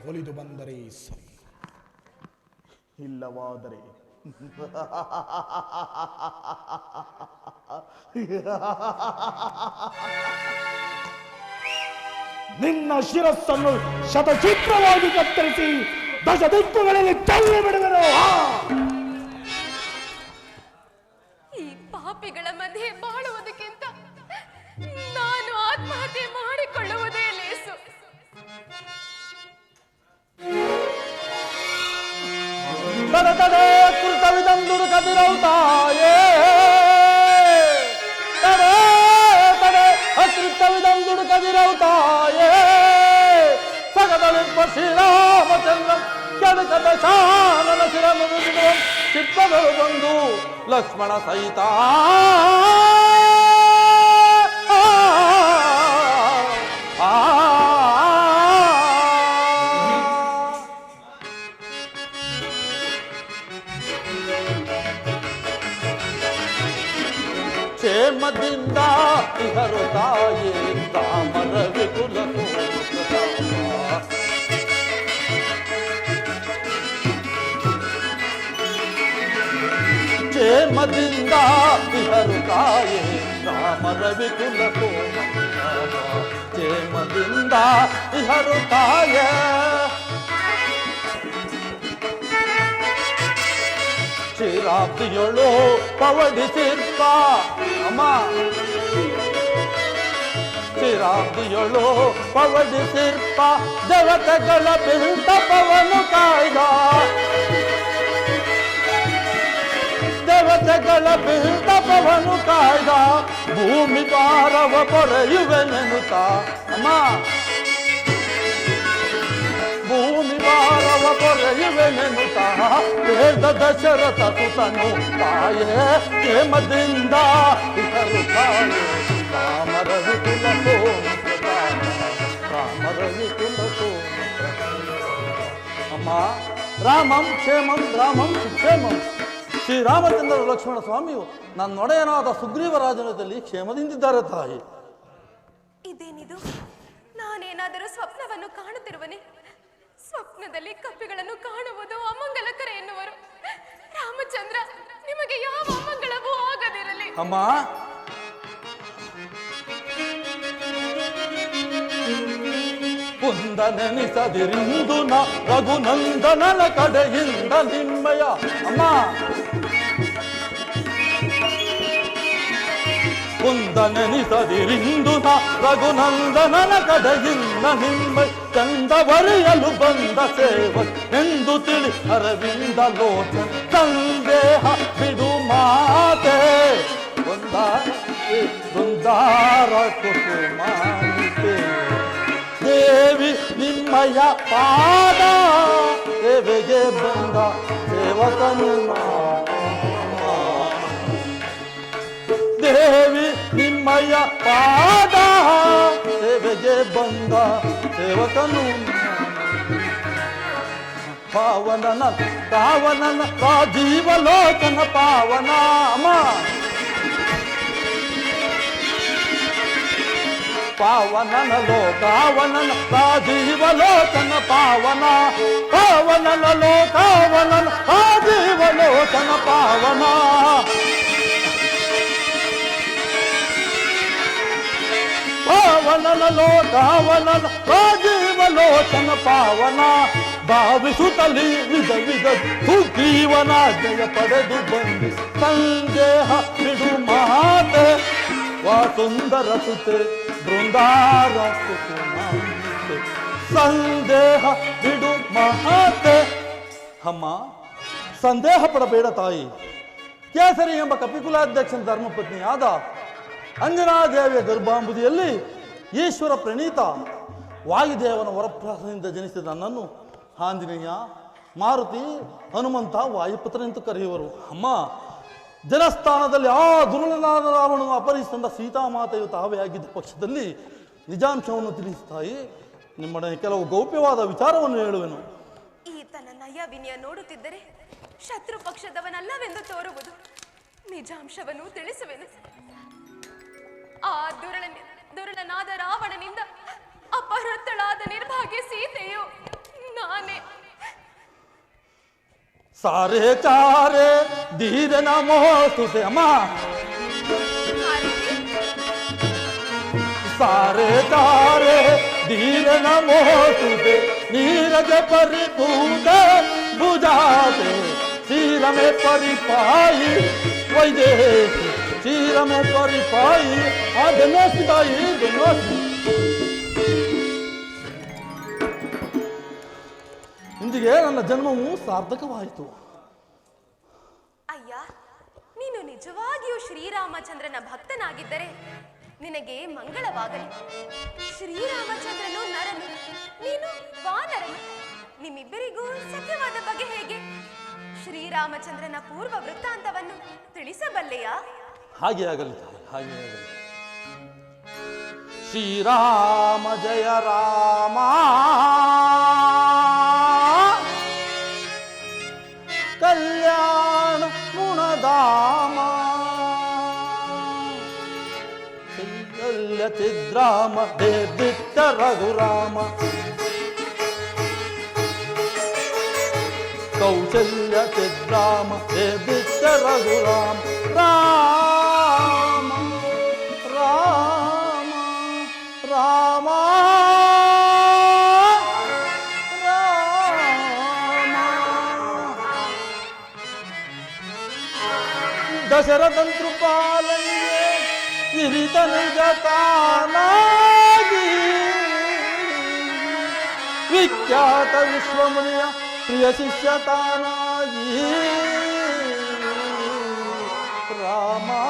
Speaker 1: ಒಲಿದು ಬಂದರೆ ಸರಿ, ಇಲ್ಲವಾದರೆ ನಿನ್ನ ಶಿರಸ್ಸನ್ನು ಶತಚಿತ್ರವಾಗಿ ಕತ್ತರಿಸಿ ದಶ ದಿಕ್ಕುಗಳಲ್ಲಿ ತಳ್ಳಿ ಬಿಡುವೆನು.
Speaker 2: ಈ ಪಾಪಿಗಳ ಮಧ್ಯೆ ಬಾಳುವುದಕ್ಕಿಂತ ನಾನು ಆತ್ಮಹತ್ಯೆ ಮಾಡಿಕೊಳ್ಳುವುದೇ ಲೇಸು.
Speaker 1: ತಡೆ ಕೃತವಿದಂದುಡು ಕದಿರೌತಾಯೇ, ತಡೆ ಅಕೃತವಿದಂದುಡು ಕದಿರೌತಾಯೇ, ಸಗದಳಿಪ್ಪ ಶ್ರೀರಾಮಚಂದ್ರ ಕೆಡಕದ ಶಾನನ ಶಿರಮುಗಿದು ಚಿತ್ತಗಳು ಬಂದು ಲಕ್ಷ್ಮಣ ಸಹಿತ ಕ್ಷೇಮದಿಂದ ಇಹರು ತಾಯೇ ರಾಮರ ವಿಪುಲ ಕ್ಷೇಮದಿಂದ ಇಹರು ತಾಯೇ ರಾಮರ ವಿಪುಲ ಕ್ಷೇಮದಿಂದ ಇಹರು ತಾಯೇ ಕ್ಷೀರಾಬ್ದಿಯೊಳು ಪವಡಿಸಿರ್ಪ ಅಮ್ಮ, ಕ್ಷೀರಾಬ್ದಿಯೊಳು ಪವಡಿಸಿರ್ಪ ದೇವತೆಗಳ ಬಿಂತಪವನು ಕಾಯ್ದ, ದೇವತೆಗಳ ಬಿಂತಪವನು ಕಾಯ್ದ, ಭೂಮಿ ಭಾರವ ಪೊರೆಯುವೆನೆನುತ ಅಮ್ಮ, ಭೂಮಿ ಭಾರವ ಪೊರೆಯುವೆನೆನುತ ವೇದ ದಶರಥ ಸುತನು ತಾಯೇ ಕ್ಷೇಮದಿಂದ ಇಹರು ತಾಯೇ ರಾಮರ ವಿಪುಲ ಸೋಮುಖ, ರಾಮರ ವಿಪುಲ ಸೋಮುಖ. ಅಮ್ಮ, ರಾಮಂ ಕ್ಷೇಮಂ ರಾಮಂ ಸುಕ್ಷೇಮಂ. ಶ್ರೀರಾಮಚಂದ್ರ ಲಕ್ಷ್ಮಣ ಸ್ವಾಮಿಯು ನನ್ನೊಡೆಯನಾದ ಸುಗ್ರೀವರಾಜನದಲ್ಲಿ ಕ್ಷೇಮದಿಂದಿದ್ದಾರೆ ತಾಯಿ.
Speaker 2: ಇದೇನಿದು? ನಾನೇನಾದರೂ ಸ್ವಪ್ನವನ್ನು ಕಾಣುತ್ತಿರುವನೆ? ಸ್ವಪ್ನದಲ್ಲಿ ಕಪ್ಪಿಗಳನ್ನು ಕಾಣುವುದು ಅಮಂಗಲಕರ ಎನ್ನುವರು. ರಾಮಚಂದ್ರ, ನಿಮಗೆ ಯಾವ ಅಮಂಗಳವೂ ಆಗದಿರಲಿ.
Speaker 1: ಅಮ್ಮ, ಕುಂದನೆನಿಸದಿರಿಂದು ನ ರಘುನಂದನನ ಕಡೆಯಿಂದ ನಿಮ್ಮಯ ಅಮ್ಮ, ಕುಂದನೆನಿಸದಿರಿಂದು ನ ರಘುನಂದನನ ಕಡೆಯಿಂದ ನಿಮ್ಮ ಚಂದವರಿಯಲು ಬಂದ ಸೇವನೆಂದು ತಿಳಿ ಅರವಿಂದ ಲೋಚನ ಸಂದೇಹ ಬಿಡು ಮಾತೆ ಬೃಂದಾರ ಕುಸುಮಾನಿತೆ. ದೇವಿ ನಿಮ್ಮಯ ಪಾದ ಸೇವೆಗೆ ಬಂದ ಸೇವಕನು, ದೇವಿ ನಿಮ್ಮಯ ಪಾದ ಸೇವೆಗೆ ಬಂದ ಸೇವಕನು, ಪಾವನನ ಪಾವನನ ರಾಜೀವಲೋಚನ ಪಾವನ ಅಮ್ಮ, ಪಾವನನ ಲೋಕಾವನನ ರಾಜೀವಲೋಚನ ಪಾವನ, ಪಾವನನ ಲೋಕಾವನನ ರಾಜೀವಲೋಚನ ಪಾವನ, ಪಾವನನ ಲೋಕಾವನನ ರಾಜೀವಲೋಚನ ಪಾವನ. ಭಾವಿಸುತ್ತಲಿ ವಿಧ ವಿಧ ಸುಗ್ರೀವನ ಜಯ ಪಡೆದು ಬಂದು ಸಂದೇಹ ಬಿಡು ಮಾತೆ ಸುಂದರ ಸುತೆ ಬೃಂದಾರ ಕುಸುಮಾಂತೆ. ಸಂದೇಹ ಬಿಡು ಮಹಾತೆ ಅಮ್ಮ, ಸಂದೇಹ ಪಡಬೇಡ ತಾಯಿ. ಕೇಸರಿ ಎಂಬ ಕಪಿಕುಲಾಧ್ಯಕ್ಷನ ಧರ್ಮಪತ್ನಿಯಾದ ಅಂಜನಾದೇವಿಯ ಗರ್ಭಾಂಬುದಿಯಲ್ಲಿ ಈಶ್ವರ ಪ್ರಣೀತ ವಾಯುದೇವನ ವರಪ್ರಸಾದದಿಂದ ಜನಿಸಿದ ನನ್ನನ್ನು ಆಂಜನೇಯ, ಮಾರುತಿ, ಹನುಮಂತ, ವಾಯುಪುತ್ರನೆಂದು ಕರೆಯುವರು. ಅಮ್ಮ, ಜನಸ್ಥಾನದಲ್ಲಿ ಆ ದುರ್ಲನಾದ ರಾವಣನು ಅಪಹರಿಸಿ ತಂದ ಸೀತಾಮಾತೆಯು ತಾವೇ ಆಗಿದ್ದ ಪಕ್ಷದಲ್ಲಿ ನಿಜಾಂಶವನ್ನು ತಿಳಿಸುತ್ತಾಯಿ. ನಿಮ್ಮೊಡನೆ ಕೆಲವು ಗೌಪ್ಯವಾದ ವಿಚಾರವನ್ನು ಹೇಳುವೆನು.
Speaker 2: ಈತನ ನಯ ವಿನಯ ನೋಡುತ್ತಿದ್ದರೆ ಶತ್ರು ಪಕ್ಷದವನಲ್ಲವೆಂದು ತೋರುವುದು. ನಿಜಾಂಶವನ್ನು ತಿಳಿಸುವೆನು. ಆ ದುರುಳನಾದ ರಾವಣನಿಂದ ಅಪಹೃತಳಾದ ನಿರ್ಭಾಗ್ಯ ಸೀತೆಯು ನಾನೇ.
Speaker 1: ಸಾರೆ ಚಾರೆ ಧೀರ ನಮೋಸ್ತುತೆ. ಅಮ್ಮ, सारे तारे धीर नमोस्तुते, नीरज परिपूत बुझाते, चीर में परिपाई वैदेही, चीर में परिपाई धन्योस्ताई धन्योस्ति. ಇಂದಿಗೆ ನನ್ನ ಜನ್ಮವು ಸಾರ್ಥಕವಾಯಿತು.
Speaker 2: ಅಯ್ಯ, ನೀನು ನಿಜವಾಗಿಯೂ ಶ್ರೀರಾಮಚಂದ್ರನ ಭಕ್ತನಾಗಿದ್ದರೆ ನಿನಗೆ ಮಂಗಳವಾಗಲಿ. ಶ್ರೀರಾಮಚಂದ್ರನು ನರನು, ನೀನು ವಾನರನು. ನಿಮ್ಮಿಬ್ಬರಿಗೂ ಸತ್ಯವಾದ ಬಗೆ ಹೇಗೆ? ಶ್ರೀರಾಮಚಂದ್ರನ ಪೂರ್ವ ವೃತ್ತಾಂತವನ್ನು ತಿಳಿಸಬಲ್ಲೆಯಾ?
Speaker 1: ಹಾಗೆ ಆಗಲಿ, ಹಾಗೆ ಆಗಲಿ. ಶ್ರೀರಾಮ ಜಯ ರಾಮ, ಕಲ್ಯಾಣ ಗುಣಧಾಮ, ಚಿದ್ರಾಮ ದೇವಿತ್ತ ರಘುರಾಮ, ಕೌಶಲ್ಯ ಚಿದ್ರಾಮ ದೇವಿತ್ತ ರಘುರಾಮ, ರಾಮ ರಾಮ ರಾಮ दशरथन कृपालये हिरितन जतानागी, विख्यात विश्वमुनिय प्रिय शिष्यतानागी, रामा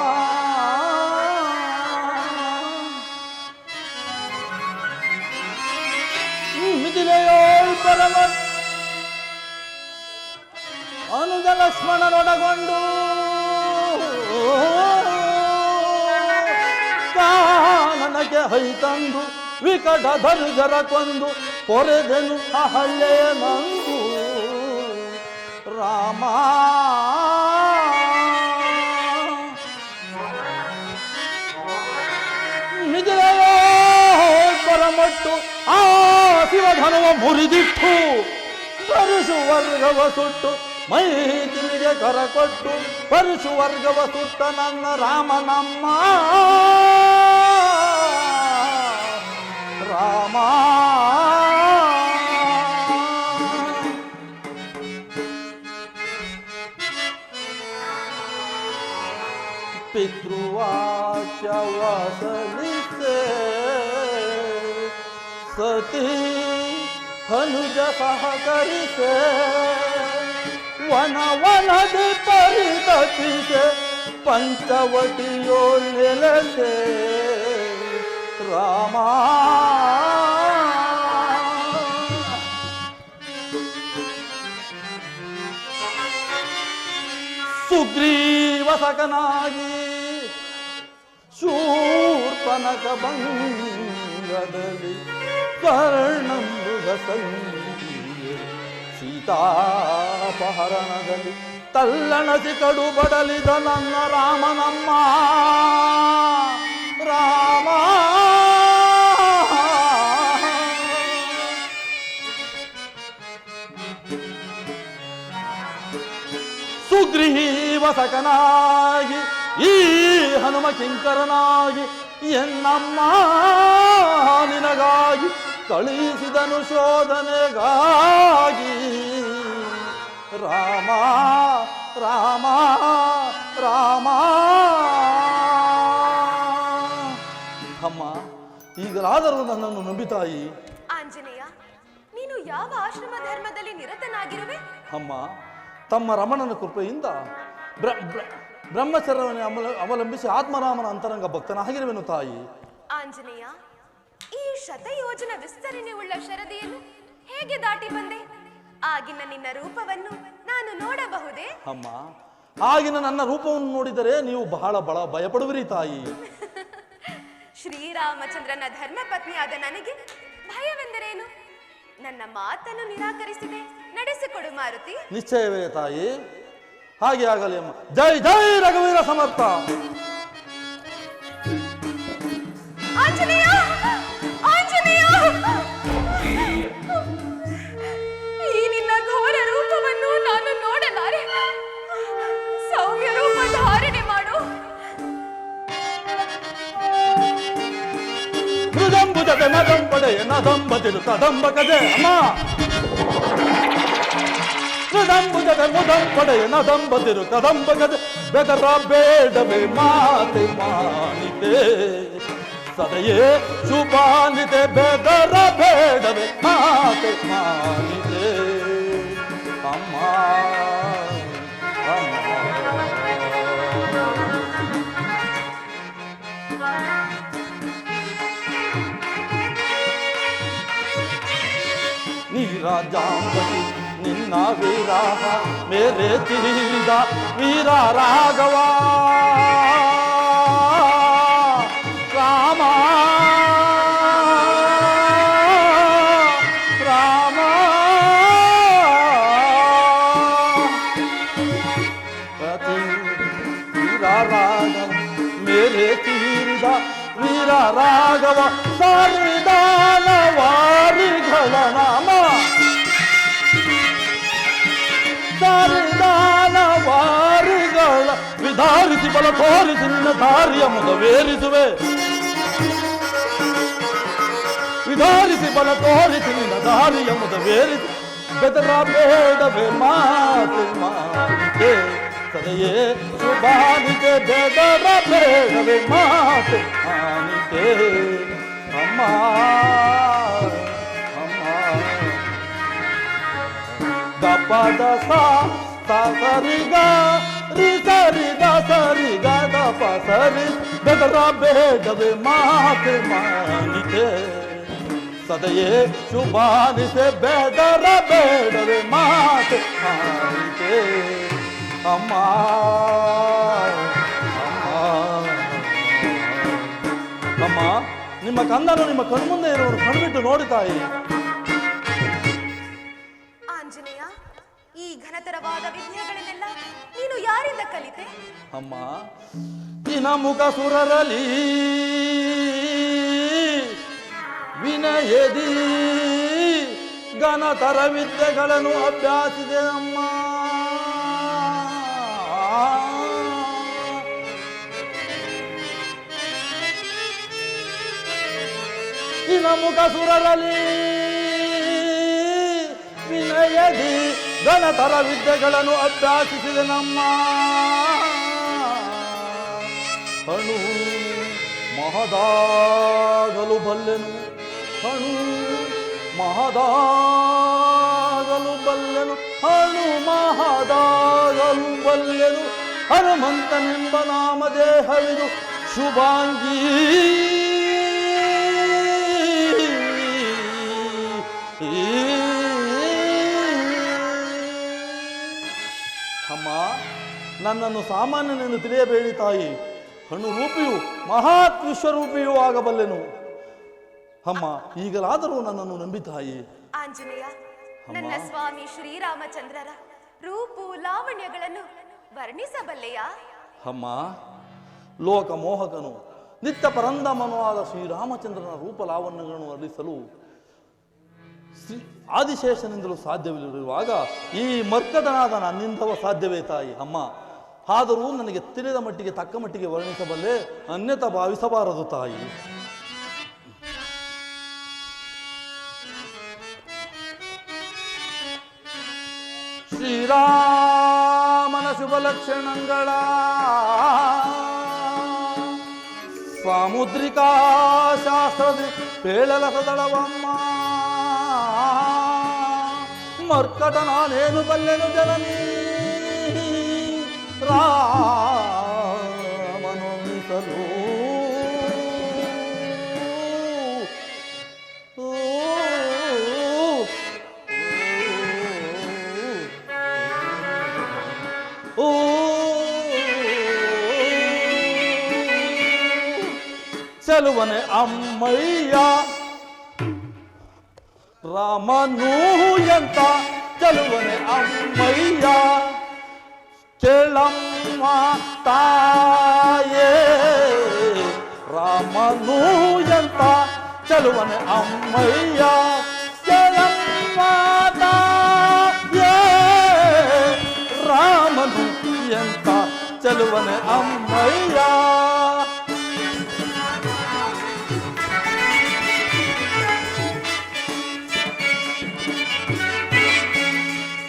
Speaker 1: मिथिलेयोಳ್ ಪರಮ ಅನುಜ ಲಕ್ಷ್ಮಣನೊಡಗೊಂಡು ಕಾನನಗೆ ಹೈತಂದು ವಿಕಟ ಧರ್ಜರ ಕೊಂದು ಪೊರೆದೆನು ಹಳ್ಳೆಯ ನಂದು, ರಾಮ ಮಿಥಿಲೆಯೋಳ್ ಪರಮಟ್ಟು ಆ ಶಿವಧನುವ ಮುರಿದಿಟ್ಟು ಪರಶು ವರ್ಗವ ಸುಟ್ಟು ಮೈತಿಲಿಗೆ ಕರ ಕೊಟ್ಟು ಪರಶು ವರ್ಗವ ಸುತ್ತ ನನ್ನ ರಾಮನಮ್ಮ, ರಾಮ ಪಿತೃವಾಕ್ಯವಸಲಿಸೆ ಸತಿ ಹನುಜ ಸಹಕರಿಸೆ, ವನ ವನದಿ ಪರಿತಪಿಸೆ ಪಂಚವಟಿಯೋ ನೆಲೆಸೆ, ರಾಮ ಸುಗ್ರೀವ ಸಖನಾಗಿ ಶೂರ್ಪನಖ ಭಂಗದಲ್ಲಿ ಕರ್ಣಮೃಗ ಸಂಧಿಯೇ ಸೀತಾಪಹರಣದಲ್ಲಿ ತಲ್ಲಣಸಿ ಕಡು ಬಡಲಿದ ನನ್ನ ರಾಮನಮ್ಮ, ರಾಮ ಸುಗ್ರೀವ ಸಖನಾಗಿ ಈ ಹನುಮ ಕಿಂಕರನಾಗಿ ಎನ್ನಮ್ಮ ನಿನಗಾಗಿ ಕಳುಹಿಸಿದನು ಶೋಧನೆಗಾಗಿ, ರಾಮ ರಾಮ ರಾಮ. ಅಮ್ಮ, ಈಗಲಾದರೂ ನನ್ನನ್ನು ನಂಬಿತಾಯಿ.
Speaker 2: ಆಂಜನೇಯ, ನೀನು ಯಾವ ಆಶ್ರಮ ಧರ್ಮದಲ್ಲಿ ನಿರತನಾಗಿರುವೆ?
Speaker 1: ಅಮ್ಮ, ತಮ್ಮ ರಮಣನ ಕೃಪೆಯಿಂದ ಬ್ರಹ್ಮಚರ್ಯವನ್ನು ಅವಲಂಬಿಸಿ ಆತ್ಮರಾಮನ ಅಂತರಂಗ ಭಕ್ತನಾಗಿರುವೆನು ತಾಯಿ.
Speaker 2: ಆಂಜನೇಯ, ಈ ಶತಯೋಜನ ವಿಸ್ತರಣೆ ಉಳ್ಳ ಶರದಿಯನ್ನು ಹೇಗೆ ದಾಟಿ ಬಂದೆ? ಆಗಿನ ನಿನ್ನ ರೂಪವನ್ನು ನಾನು ನೋಡಬಹುದೇ?
Speaker 1: ಅಮ್ಮ, ಆಗಿನ ನನ್ನ ರೂಪವನ್ನು ನೋಡಿದರೆ ನೀವು ಬಹಳ ಭಯಪಡುವಿರಿ ತಾಯಿ.
Speaker 2: ಶ್ರೀರಾಮಚಂದ್ರನ ಧರ್ಮಪತ್ನಿಯಾದ ನನಗೆ ಭಯವೆಂದರೇನು? ನನ್ನ ಮಾತನ್ನು ನಿರಾಕರಿಸಿದೆ, ನಡೆಸಿಕೊಡು ಮಾರುತಿ.
Speaker 1: ನಿಶ್ಚಯವೇ ತಾಯಿ, ಹಾಗೆ ಆಗಲಿ ಅಮ್ಮ. ಜೈ ಜೈ ರಘುವೀರ ಸಮರ್ಥ.
Speaker 2: ಆಂಜನೇಯ, ಆಂಜನೇಯ, ಈ ನಿನ್ನ ಘೋರ ರೂಪವನ್ನು ನಾನು ನೋಡಲಾರೆ. ಸೌಮ್ಯ ರೂಪ ಧಾರಣೆ ಮಾಡು.
Speaker 1: ಮೃದಂಬುಜತೆ ಮದಂಬಡೆಯ ನದಂಬತಿರು ಕದಂಬ ಕಜೆ ಅಮ್ಮ. ಮೃದಂಬುಜತೆ ಮುದಂಬಡೆಯ ನದಂಬತಿರು ಕದಂಬ ಕಜೆ. ಬೆದರ ಬೇಡವೇ ಮಾತೆ ಮಾನಿತೆ, ಸದಯೇ ಶುಭಾನಿತೆ. ಬೆದರ ಬೇಡವೇ ಮಾತೆ ಮಾನಿತೆ. ಅಮ್ಮ ನೀರಾಜಾಂಬತಿ ನಿನ್ನ ವಿರಾಹ ಮೇರೆ ತೀರಿದ ವೀರ ರಾಘವ ರಾಮ ರಾಮ. ವೀರ ರಾಘವ ಮೇರೆ ತೀರಿದ ವೀರ ರಾಘವ ಸರಿದಾನ ವಾರಿಗಳ ನಾಮ. ಸರಿದಾನ ವಾರಿಗಳ ವಿಧಾರಿಸಿ ಬಲ ತೋರಿಸಿ ನಿನ್ನ ದಾರಿಯ ಮುದವೇರಿಸುವೆ. ವಿಧಾರಿಸಿ ಬಲ ತೋರಿಸಿ ನಿನ್ನ ದಾರಿಯ ಮುದವೇರಿಸಿ. ಬೆದರ ಬೇಡವೇ ಮಾತೆ ಮಾನಿತೆ, ಸದಯೇ ಶುಭಾನಿತೆ. ಬೆದರ ಬೇಡವೇ ಮಾತೆ ಮಾನಿತೆ. ಅಮ್ಮ ಅಮ್ಮ ಗಪದ ಸರಿಗ ರಿ ಸರಿಗ ಸರಿಗ ದಪ ಸರಿ. ಬೆದರ ಬೇಡವೇ ಮಾತೆ ಮಾನಿತೆ, ಸದಯೇ ಶುಭಾನಿತೆ. ಬೆದರ ಬೇಡವೇ ಮಾತೆ ಮಾನಿತೆ. ಅಮ್ಮ ಅಮ್ಮ, ನಿಮ್ಮ ಕಂದನು ನಿಮ್ಮ ಕಣ್ಮುಂದೆ ಇರುವನು ಕಣ್ಬಿಟ್ಟು ನೋಡಿ ತಾಯಿ.
Speaker 2: ಆಂಜನೇಯ, ಈ ಘನತರವಾದ ವಿದ್ಯೆಗಳನ್ನೆಲ್ಲ ನೀನು ಯಾರಿಂದ ಕಲಿತೆ?
Speaker 1: ಅಮ್ಮ, ನಿನ ಮುಖ ಸುರರಲಿ ವಿನಯದಿ ಘನತರ ವಿದ್ಯೆಗಳನ್ನು ಅಭ್ಯಾಸಿದೆ ಅಮ್ಮ. ನಿನ ಮುಖ ಸುರರಲಿ ವಿನಯದಿ ಘನತರ ವಿದ್ಯೆಗಳನ್ನು ಅಭ್ಯಾಸಿಸಿದೆ ನಮ್ಮ. ಹಣು ಮಹದಾಗಲು ಬಲ್ಲೆನು, ಹಣು ಮಹದಾಗಲು ಬಲ್ಲೆನು, ಹಣು ಮಹದಾಗಲು ಬಲ್ಲೆನು. ಹನುಮಂತನೆಂಬ ನಾಮದೇಹವಿದು ಶುಭಾಂಗಿ. ಅಮ್ಮ, ನನ್ನನ್ನು ಸಾಮಾನ್ಯನೆಂದು ತಿಳಿಯಬೇಡಿ ತಾಯಿ. ಅಣುರೂಪಿಯು ಮಹಾತ್ ವಿಶ್ವರೂಪಿಯೂ ಆಗಬಲ್ಲೆನು. ಅಮ್ಮ, ಈಗಲಾದರೂ ನನ್ನನ್ನು ನಂಬಿ ತಾಯಿ.
Speaker 2: ಆಂಜನೇಯ, ನನ್ನ ಸ್ವಾಮಿ ಶ್ರೀರಾಮಚಂದ್ರರ ರೂಪು ಲಾವಣ್ಯಗಳನ್ನು ವರ್ಣಿಸಬಲ್ಲೆಯಾ?
Speaker 1: ಅಮ್ಮ, ಲೋಕ ಮೋಹಕನು ನಿತ್ಯ ಪರಂದಮನೂ ಆದ ಶ್ರೀರಾಮಚಂದ್ರನ ರೂಪ ಲಾವಣ್ಯಗಳನ್ನು ವರ್ಣಿಸಲು ಆದಿಶೇಷನಿಂದಲೂ ಸಾಧ್ಯವಿಲ್ಲದಿರುವಾಗ ಈ ಮರ್ಕಟನಾದ ನನ್ನಿಂದವ ಸಾಧ್ಯವೇ ತಾಯಿ. ಅಮ್ಮ, ಆದರೂ ನನಗೆ ತಿಳಿದ ಮಟ್ಟಿಗೆ ತಕ್ಕ ಮಟ್ಟಿಗೆ ವರ್ಣಿಸಬಲ್ಲೆ, ಅನ್ಯತಾ ಭಾವಿಸಬಾರದು ತಾಯಿ. ಶ್ರೀರಾಮನ ಶುಭ ಲಕ್ಷಣಗಳ ಸಾಮುದ್ರಿಕಾ ಶಾಸ್ತ್ರದಿ ಪೇಳಲ ಸದಳವಮ್ಮ. ಮರ್ಕಟ ನಾನೇನು ಬಲ್ಲೆನು ಜನನಿ ರಾಮನೊಮ್ಮಿಸಲು ಚೆಲುವನೆ ಅಮ್ಮಯ್ಯ ರಾಮನೂ ಎಂತ ಚೆಲುವನೆ ಅಮ್ಮಯ್ಯ ಕೇಳಮ್ಮ ತಾಯೇ ರಾಮನೂ ಎಂತ ಚೆಲುವನೆ ಅಮ್ಮಯ್ಯ ಕೇಳಮ್ಮ ತಾಯೇ ರಾಮನು ಎಂತ ಚೆಲುವನೆ ಅಮ್ಮಯ್ಯ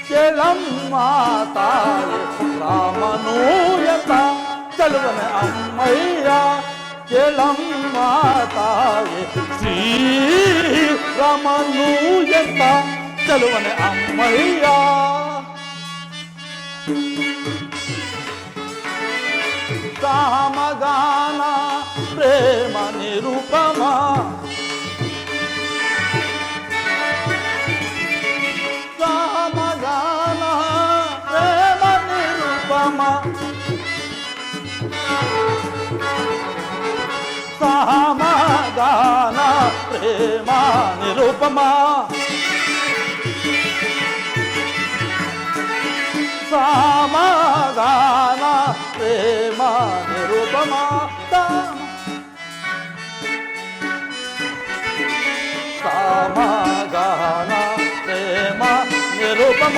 Speaker 1: ಕೇಳಮ್ಮ ತಾಯೇ ರಾಮನೂ ಎಂತ ಚೆಲುವನೆ ಅಮ್ಮಯ್ಯ ಕೇಳಮ್ಮ ತಾಯೇ ಶ್ರೀರಾಮನೂ ಎಂತ ಚೆಲುವನೆ ಅಮ್ಮಯ್ಯ ಸಾಮಗಾನ ಪ್ರೇಮ ನಿರುಪಮ ಸಾಮಗಾನ ಪ್ರೇಮ ನಿರುಪಮ ಸಾಮಗಾನ ಪ್ರೇಮ ನಿರುಪಮ ಸಾಮಗಾನ ಪ್ರೇಮ ನಿರುಪಮ ಸಾಮಗಾನ ಪ್ರೇಮ ನಿರುಪಮ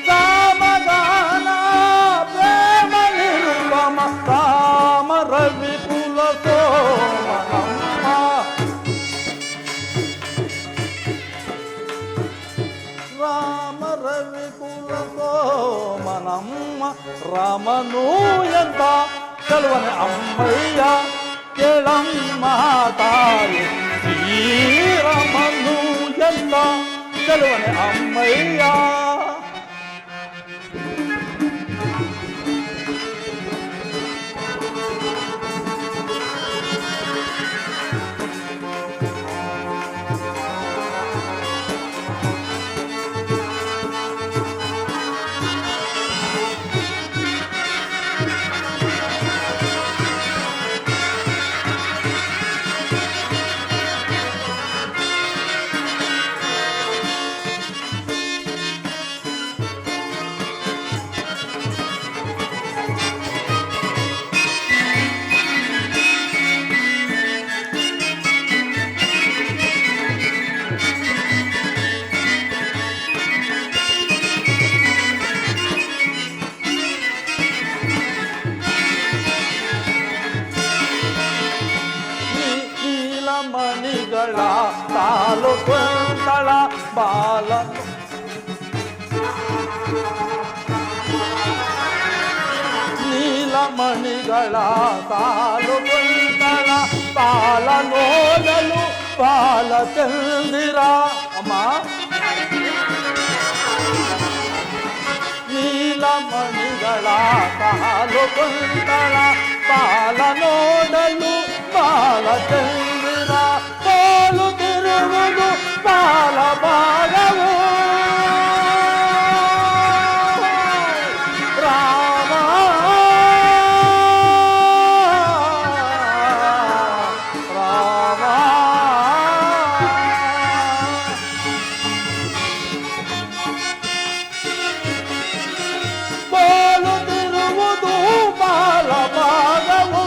Speaker 1: ಸಾಮಗಾನ ಪ್ರೇಮ ನಿರುಪಮ ರಾಮ ರವಿ ಕುಲ ಸೋಮನಮ್ಮ ರಾಮ ರವಿ ಕುಲ ಸೋಮನಮ್ಮ ರಾಮನೂ ಎಂತ ಚೆಲುವನೆ ಅಮ್ಮಯ್ಯ ಕೇಳಮ್ಮ ತಾಯಿ ಶ್ರೀರಾಮನೂ ಎಂತ ಚೆಲುವನೆ ಅಮ್ಮಯ್ಯ ಮಣಿಗಳ ತಾಲು ಕೊಂತಳ ಬಾಲ ನೀಲಮಣಿಗಳ ತಾಲು ಕೊಂತಳ ಬಾಲ ನೋಡಲು ಬಾಲ ಚಂದಿರ ಅಮ್ಮ ನೀಲಮಣಿಗಳ ತಾಲು ಕೊಂತಳ ಬಾಲ ನೋಡಲು ಬಾಲ ಚಂದಿರ ಪಾಲು ತಿರುವುದು ಬಾಲ ಭಾಗವು ರಾಮ ರಾಮ ಪಾಲು ತಿರುವುದು ಬಾಲ ಭಾಗವು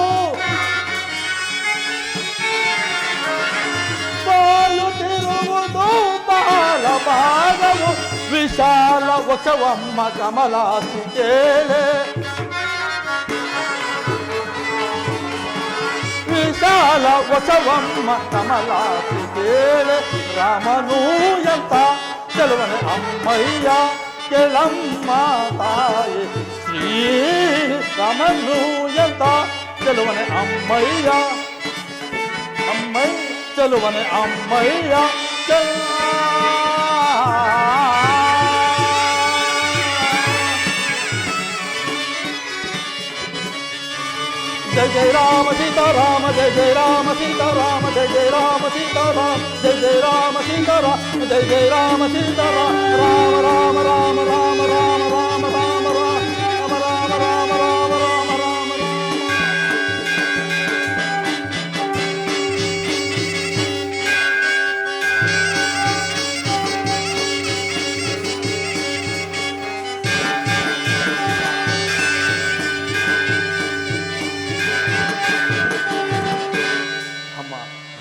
Speaker 1: ಭಾಗವು ವಿಶಾಲ ವಚವಮ್ಮ ಕಮಲಾಸಿ ಕೇಳೆ ವಿಶಾಲ ವಚವಮ್ಮ ಕಮಲಾಸಿ ಕೇಳೆ ರಾಮನೂ ಎಂತ ಚೆಲುವನೆ ಅಮ್ಮಯ್ಯ ಕೇಳಮ್ಮ ತಾಯಿ ಶ್ರೀರಾಮನೂ ಎಂತ ಚೆಲುವನೆ ಅಮ್ಮಯ್ಯ ಅಮ್ಮಯ್ಯ ಚೆಲುವನೆ ಅಮ್ಮಯ್ಯ जय जय राम सीताराम जय जय राम सीताराम जय जय राम सीताराम जय जय राम सीताराम जय जय राम सीताराम राम राम राम राम राम राम राम राम राम राम राम राम राम राम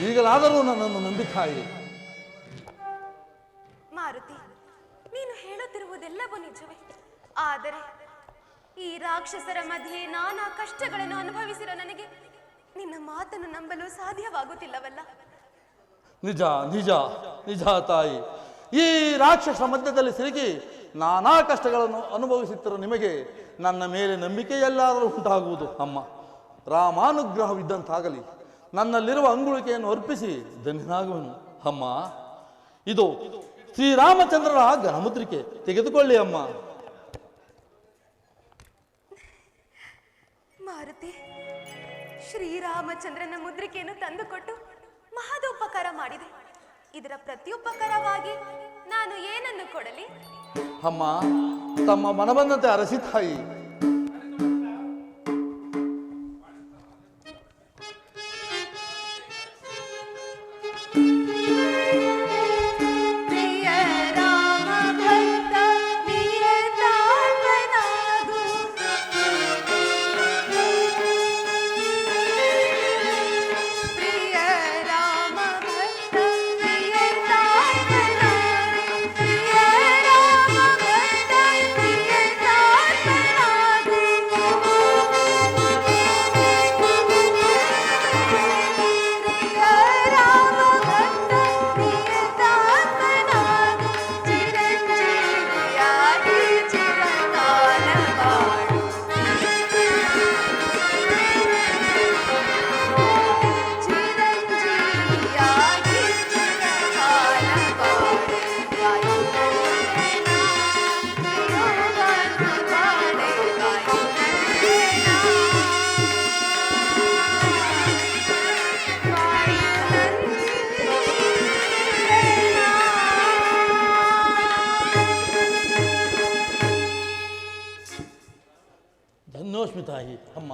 Speaker 1: ಈಗಲಾದರೂ ನನ್ನನ್ನು ನಂಬಿಕಾಯಿ.
Speaker 2: ಮಾರುತಿ, ನೀನು ಹೇಳುತ್ತಿರುವುದೆಲ್ಲವೂ ನಿಜವೇ. ಆದರೆ ಈ ರಾಕ್ಷಸರ ಮಧ್ಯೆ ನಾನಾ ಕಷ್ಟಗಳನ್ನು ಅನುಭವಿಸಿರೋ ನನಗೆ ನಿನ್ನ ಮಾತನ್ನು ನಂಬಲು ಸಾಧ್ಯವಾಗುತ್ತಿಲ್ಲವಲ್ಲ.
Speaker 1: ನಿಜ ನಿಜ ನಿಜ ತಾಯಿ. ಈ ರಾಕ್ಷಸ ಮಧ್ಯದಲ್ಲಿ ಸಿಲುಕಿ ನಾನಾ ಕಷ್ಟಗಳನ್ನು ಅನುಭವಿಸುತ್ತಿರುವ ನಿಮಗೆ ನನ್ನ ಮೇಲೆ ನಂಬಿಕೆಯೆಲ್ಲಾದರೂ ಉಂಟಾಗುವುದು ಅಮ್ಮ. ರಾಮಾನುಗ್ರಹವಿದ್ದಂತಾಗಲಿ. ನನ್ನಲ್ಲಿರುವ ಅಂಗುಳಿಕೆಯನ್ನು ಅರ್ಪಿಸಿ ಧನ್ಯನಾಗುವನು ಅಮ್ಮ. ಇದು ಶ್ರೀರಾಮಚಂದ್ರರ ಘನಮುದ್ರಿಕೆ, ತೆಗೆದುಕೊಳ್ಳಿ ಅಮ್ಮ.
Speaker 2: ಮಾರುತಿ, ಶ್ರೀರಾಮಚಂದ್ರನ ಮುದ್ರಿಕೆಯನ್ನು ತಂದುಕೊಟ್ಟು ಮಹದೋಪಕಾರ ಮಾಡಿದೆ. ಇದರ ಪ್ರತ್ಯುಪಕಾರವಾಗಿ ನಾನು ಏನನ್ನು ಕೊಡಲಿ?
Speaker 1: ಅಮ್ಮ, ತಮ್ಮ ಮನಬಂದಂತೆ ಅರಸಿ ತಾಯಿ. ತಾಯಿ ಅಮ್ಮ,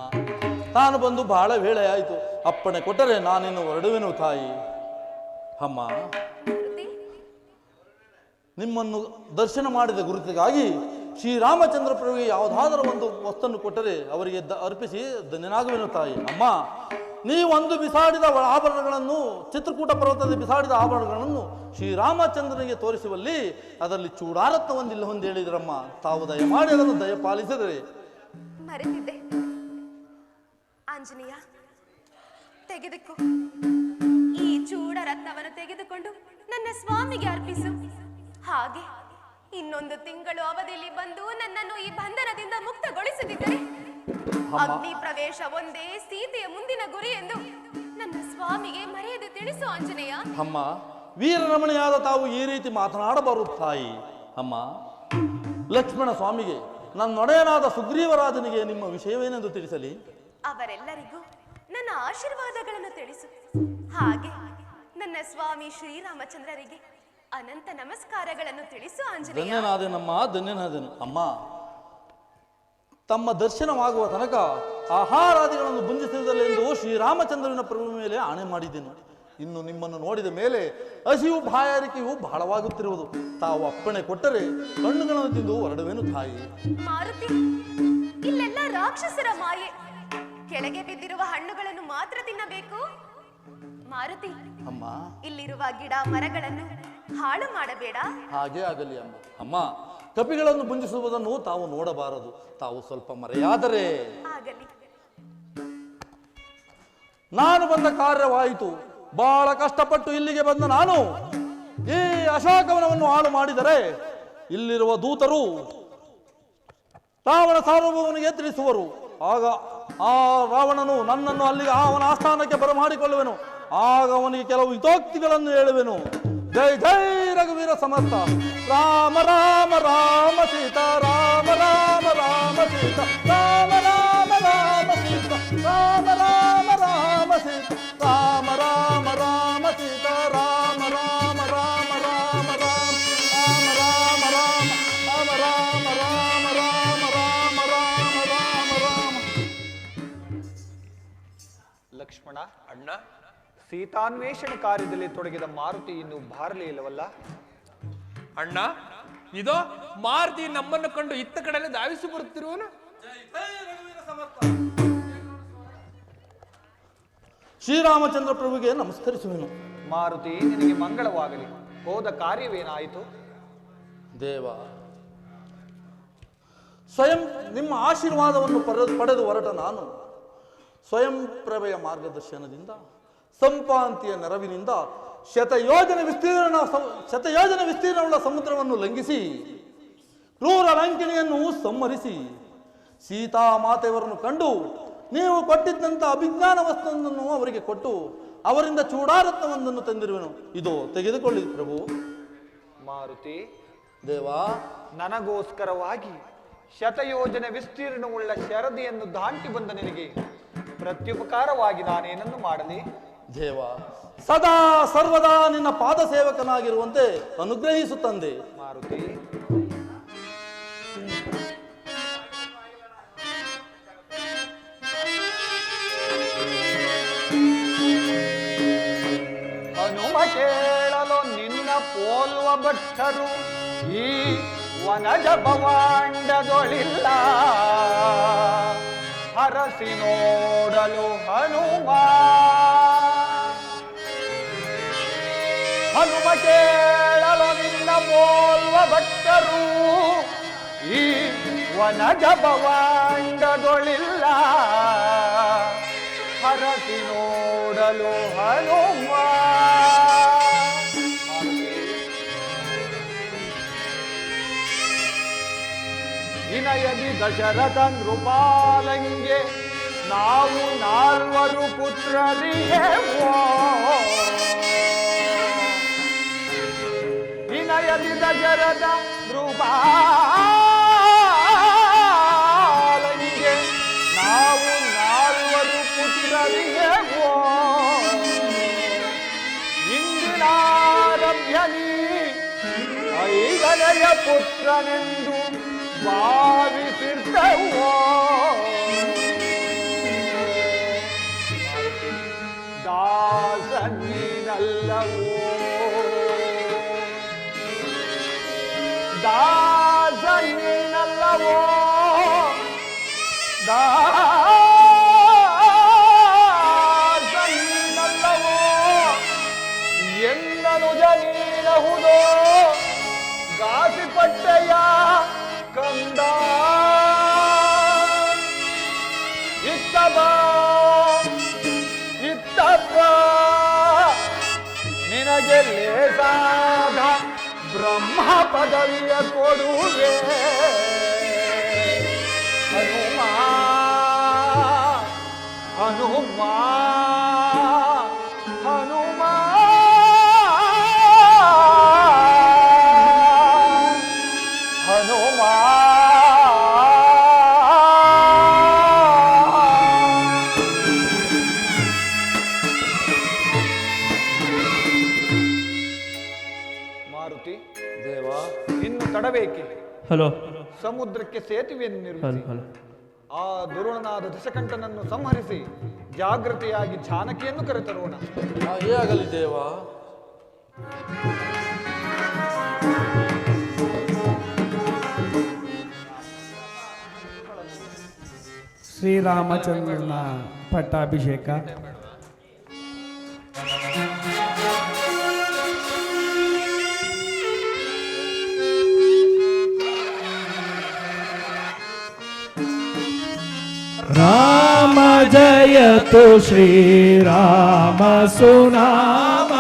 Speaker 1: ತಾನು ಬಂದು ಬಹಳ ವೇಳೆ ಆಯಿತು. ಅಪ್ಪಣೆ ಕೊಟ್ಟರೆ ನಾನಿನ್ನು ಹೊರಡುವೆನು ತಾಯಿ. ಅಮ್ಮ, ನಿಮ್ಮನ್ನು ದರ್ಶನ ಮಾಡಿದ ಗುರುತಿಗಾಗಿ ಶ್ರೀರಾಮಚಂದ್ರ ಪ್ರಭುವಿಗೆ ಯಾವುದಾದರೂ ಒಂದು ವಸ್ತನ್ನು ಕೊಟ್ಟರೆ ಅವರಿಗೆ ಅರ್ಪಿಸಿ ಧನ್ಯನಾಗುವೆನು ತಾಯಿ. ಅಮ್ಮ, ನೀವೊಂದು ಬಿಸಾಡಿದ ಆಭರಣಗಳನ್ನು, ಚಿತ್ರಕೂಟ ಪರ್ವತದಲ್ಲಿ ಬಿಸಾಡಿದ ಆಭರಣಗಳನ್ನು ಶ್ರೀರಾಮಚಂದ್ರನಿಗೆ ತೋರಿಸುವಲ್ಲಿ ಅದರಲ್ಲಿ ಚೂಡಾರತ್ನ ಒಂದಿಲ್ಲ ಹೊಂದು ಹೇಳಿದ್ರಮ್ಮ. ತಾವು ದಯಮಾಡಿ ಅದನ್ನು ದಯಪಾಲಿಸಿದರೆ.
Speaker 2: ಮರೆತಿದ್ದೆ. ಆಂಜನೇಯ, ತೆಗೆದುಕೋ. ಈ ಚೂಡ ರತ್ನವನ್ನು ತೆಗೆದುಕೊಂಡು ನನ್ನ ಸ್ವಾಮಿಗೆ ಅರ್ಪಿಸು. ಹಾಗೆ ಇನ್ನೊಂದು ತಿಂಗಳು ಅವಧಿಯಲ್ಲಿ ಬಂದು ನನ್ನನ್ನು ಈ ಬಂಧನದಿಂದ ಮುಕ್ತಗೊಳಿಸದಿದ್ದರೆ ಅಗ್ನಿ ಪ್ರವೇಶ ಒಂದೇ ಸೀತೆಯ ಮುಂದಿನ ಗುರಿ ಎಂದು ನನ್ನ ಸ್ವಾಮಿಗೆ ಮರೆಯದೆ ತಿಳಿಸು ಆಂಜನೇಯ.
Speaker 1: ಅಮ್ಮ, ವೀರರಮಣಿಯಾದ ತಾವು ಈ ರೀತಿ ಮಾತನಾಡಬಾರದು ತಾಯಿ. ಅಮ್ಮ, ಲಕ್ಷ್ಮಣ ಸ್ವಾಮಿಗೆ, ನನ್ನೊಡೆಯನಾದ ಸುಗ್ರೀವರಾಜನಿಗೆ ನಿಮ್ಮ ವಿಷಯವೇನೆಂದು ತಿಳಿಸಲಿ?
Speaker 2: ಅವರೆಲ್ಲರಿಗೂ ನನ್ನ ಆಶೀರ್ವಾದಗಳನ್ನು ತಿಳಿಸು. ಹಾಗೆ ನನ್ನ ಸ್ವಾಮಿ ಶ್ರೀರಾಮಚಂದ್ರರಿಗೆ ಅನಂತ ನಮಸ್ಕಾರಗಳನ್ನು ತಿಳಿಸು ಆಂಜನೇಯ.
Speaker 1: ಧನ್ಯನಾದೆನಮ್ಮ, ಧನ್ಯನಾದೆನು. ಅಮ್ಮ, ತಮ್ಮ ದರ್ಶನವಾಗುವ ತನಕ ಆಹಾರಾದಿಗಳನ್ನು ಬಂಧಿಸುವುದಿല്ലെಂದು ಶ್ರೀರಾಮಚಂದ್ರನ ಪ್ರಭು ಮೇಲೆ ಆಣೆ ಮಾಡಿದ್ದೆನು. ಇನ್ನು ನಿಮ್ಮನ್ನು ನೋಡಿದ ಮೇಲೆ ಹಸಿವು ಬಾಯಾರಿಕೆಯು ಬಹಳವಾಗುತ್ತಿರುವುದು. ತಾವು ಅಪ್ಪಣೆ ಕೊಟ್ಟರೆ ಕಣ್ಣುಗಳನ್ನು ತಿಂದು ಹೊರಡುವೆನು ತಾಯಿ.
Speaker 2: ಮಾರುತಿ, ಇಲ್ಲೆಲ್ಲ ರಾಕ್ಷಸರ ಮಾಯೆ. ಕೆಳಗೆ ಬಿದ್ದಿರುವ ಹಣ್ಣುಗಳನ್ನು ಮಾತ್ರ ತಿನ್ನಬೇಕು. ಮಾರುತಿ,
Speaker 1: ಅಮ್ಮ,
Speaker 2: ಇಲ್ಲಿರುವ ಗಿಡ ಮರಗಳನ್ನು ಹಾಳು ಮಾಡಬೇಡ.
Speaker 1: ಹಾಗೆ ಆಗಲಿ ಅಮ್ಮ. ಅಮ್ಮ, ಕಪಿಗಳನ್ನು ಬಂಧಿಸುವುದನ್ನು ತಾವು ನೋಡಬಾರದು. ತಾವು ಸ್ವಲ್ಪ ಮರೆಯಾದರೆ
Speaker 2: ಆಗಲಿ.
Speaker 1: ನಾನು ಬಂದ ಕಾರ್ಯವಾಯಿತು. ಬಹಳ ಕಷ್ಟಪಟ್ಟು ಇಲ್ಲಿಗೆ ಬಂದ ನಾನು ಈ ಅಶೋಕವನವನ್ನು ಹಾಳು ಮಾಡಿದರೆ ಇಲ್ಲಿರುವ ದೂತರು ರಾವಣ ಸಾರ್ವಭೌಮನಿಗೆ ತಿಳಿಸುವರು. ಆಗ ಆ ರಾವಣನು ನನ್ನನ್ನು ಅಲ್ಲಿಗೆ ಅವನ ಆಸ್ಥಾನಕ್ಕೆ ಬರಮಾಡಿಕೊಳ್ಳುವೆನು. ಆಗ ಅವನಿಗೆ ಕೆಲವು ಹಿತೋಕ್ತಿಗಳನ್ನು ಹೇಳುವೆನು. ಜೈ ಜೈ ರಘುವೀರ ಸಮರ್ಥ. ರಾಮ ರಾಮ ರಾಮ ಸೀತಾ ರಾಮ ರಾಮ ರಾಮ ಸೀತಾ ರಾಮ ರಾಮ ರಾಮ ಸೀತಾ ರಾಮ ರಾಮ ರಾಮ ಸೀತಾ ರಾಮ ರಾಮ ರಾಮ ಸೀತಾ ರಾಮ ರಾಮ ರಾಮ ರಾಮ ರಾಮ ರಾಮ ರಾಮ ರಾಮ ರಾಮ ರಾಮ ರಾಮ ರಾಮ ರಾಮ ರಾಮ ರಾಮ.
Speaker 4: ಲಕ್ಷ್ಮಣ ಅಣ್ಣ, ಸೀತಾನ್ವೇಷಣೆ ಕಾರ್ಯದಲ್ಲಿ ತೊಡಗಿದ ಮಾರುತಿ ಇನ್ನು ಬಾರಲೇ ಇಲ್ಲವಲ್ಲ?
Speaker 5: ಅಣ್ಣ, ಇದೋ ಮಾರುತಿ ನಮ್ಮನ್ನು ಕಂಡು ಇತ್ತ ಕಡೆಯಲ್ಲಿ ಧಾವಿಸಿ ಬರುತ್ತಿರುವನು.
Speaker 1: ಶ್ರೀರಾಮಚಂದ್ರ ಪ್ರಭುಗೆ ನಮಸ್ಕರಿಸುವೆನು.
Speaker 4: ಮಾರುತಿ, ನಿನಗೆ ಮಂಗಳವಾಗಲಿ. ಹೋದ ಕಾರ್ಯವೇನಾಯಿತು?
Speaker 1: ದೇವ, ಸ್ವಯಂ ನಿಮ್ಮ ಆಶೀರ್ವಾದವನ್ನು ಪಡೆದು ಹೊರಟ ನಾನು ಸ್ವಯಂ ಪ್ರಭೆಯ ಮಾರ್ಗದರ್ಶನದಿಂದ ಸಂಪಾಂತಿಯ ನೆರವಿನಿಂದ ಶತಯೋಜನೆ ವಿಸ್ತೀರ್ಣವುಳ್ಳ ಸಮುದ್ರವನ್ನು ಲಂಘಿಸಿ ಕ್ರೂರ ಲಂಕಿಣಿಯನ್ನು ಸಂಹರಿಸಿ ಸೀತಾ ಮಾತೆಯವರನ್ನು ಕಂಡು ನೀವು ಕೊಟ್ಟಿದ್ದಂಥ ಅಭಿಜ್ಞಾನ ವಸ್ತುವನ್ನು ಅವರಿಗೆ ಕೊಟ್ಟು ಅವರಿಂದ ಚೂಡಾರತ್ನವೊಂದನ್ನು ತಂದಿರುವೆನು. ಇದು ತೆಗೆದುಕೊಳ್ಳಿ ಪ್ರಭು.
Speaker 4: ಮಾರುತಿ
Speaker 1: ದೇವಾ,
Speaker 4: ನನಗೋಸ್ಕರವಾಗಿ ಶತಯೋಜನೆ ವಿಸ್ತೀರ್ಣವುಳ್ಳ ಶರದಿಯನ್ನು ದಾಟಿ ಬಂದ ನಿನಗೆ ಪ್ರತ್ಯುಪಕಾರವಾಗಿ ನಾನೇನನ್ನು ಮಾಡಲಿ?
Speaker 1: ದೇವ, ಸದಾ ಸರ್ವದಾ ನಿನ್ನ ಪಾದ ಸೇವಕನಾಗಿರುವಂತೆ ಅನುಗ್ರಹಿಸು ತಂದೆ.
Speaker 4: ಮಾರುತಿ, ಹನುಮ ಕೇಳಲು ನಿನ್ನ ಪೋಲ್ವ ಭಟ್ಟರು ಈ ವನಜ ಭವಾಂಡದೊಳಿಲ್ಲ. ಹರಸಿ ನೋಡಲು ಹನುಮ ಕೇಳಲು ನಿನ್ನ ಪೋಲ್ವ ಭಟ್ಟರು ಈ ವನಜ ಭವಾಂಡದೊಳಿಲ್ಲ. ಹರಸಿ ನೋಡಲು ಹನುಮ. ವಿನಯದಿ ದಶರಥ ನೃಪಾಲಂಗೆ ನಾವು ನಾಲ್ವರು ಪುತ್ರರಿಗೆ ವಿನಯದಿ ದಶರಥ ನೃಪಾಲಂಗೆ ನಾವು ನಾಲ್ವರು ಪುತ್ರರಿಗೆ ಇಂದಿನಾರಭ್ಯನಿ ಐದನೆಯ ಪುತ್ರನೆಂದು ಭಾವಿಸಿರ್ತವೋ. ದಾಸನೀನಲ್ಲವೋ, ದಾಸನೀನಲ್ಲವೋ, ದಾಸನೀನಲ್ಲವೋ ಎನ್ನನುಜ ನೀನಹುದೋ ಗಾಸಿಪಟ್ಟೆಯ ಕಂದ. ಇತ್ತಪ್ಪ ನಿನಗೆ ಲೇಸಾದ ಬ್ರಹ್ಮ ಪದವಿಯ ಕೊಡುವೆ. ಹನುಮ ಹನುಮ ಹನುಮ ಹನುಮ. ಮಾರುತಿ,
Speaker 1: ದೇವಾ,
Speaker 4: ಇನ್ನು ತಡಬೇಕೆ?
Speaker 6: ಹಲೋ,
Speaker 4: ಸಮುದ್ರಕ್ಕೆ ಸೇತುವೆಯನ್ನು ನಿರ್ಮಿಸಿ
Speaker 6: ಹಲೋ.
Speaker 4: ಆ ದುರುಳನಾದ ದಶಕಂಠನನ್ನು ಸಂಹರಿಸಿ ಜಾಗೃತಿಯಾಗಿ ಜಾನಕಿಯನ್ನು ಕರೆತರೋಣ.
Speaker 1: ಹಾಗೇ ಆಗಲಿ ದೇವಾ.
Speaker 6: ಶ್ರೀರಾಮಚಂದ್ರನ ಪಟ್ಟಾಭಿಷೇಕ. ರಾಮ ಜಯತು ಶ್ರೀರಾಮ ಸುನಾಮ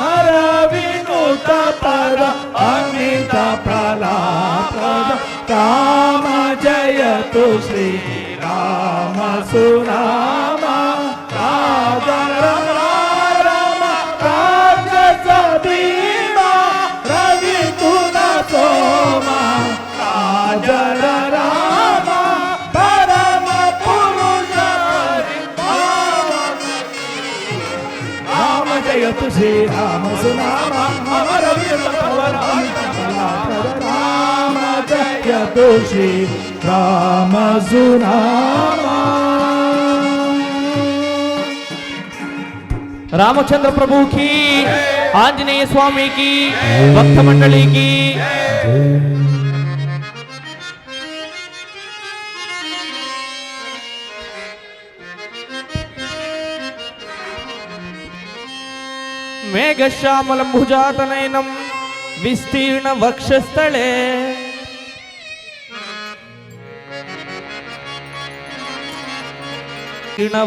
Speaker 6: ಹರ ವಿನುತ ಪರ ಅಮಿತ ಪ್ರಲಾಪದ. ರಾಮ ಜಯತು ಶ್ರೀರಾಮ ಸುನಾಮ ರಾಮ जयतु श्रीराम सुनाम अमर विनुत पवन अमित फलाप्रद राम जयतु श्री राम सुनाम।
Speaker 7: रामचंद्र प्रभु की, आंजनेय स्वामी की, भक्त मंडली की। मेघश्यामलं भुजातनयनं विस्तीर्ण वक्षस्थले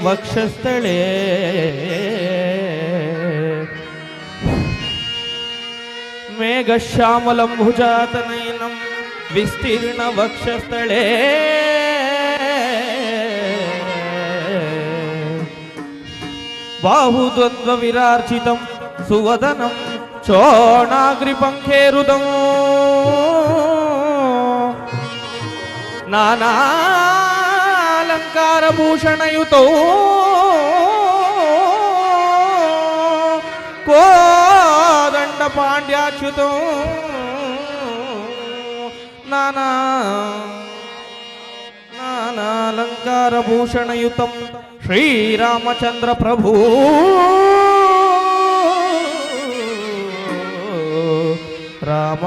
Speaker 7: वक्षस्थले मेघश्यामलं भुजातनयनं विस्तीर्ण वक्षस्थले बाहुद्वन्द्व विरार्चितं सुवदनं चोणाग्रिपङ्खेरुदं नानालङ्कारभूषणयुतौ कोदण्डपाण्ड्याच्युतौ नानालङ्कारभूषणयुतं श्रीरामचन्द्र प्रभु राम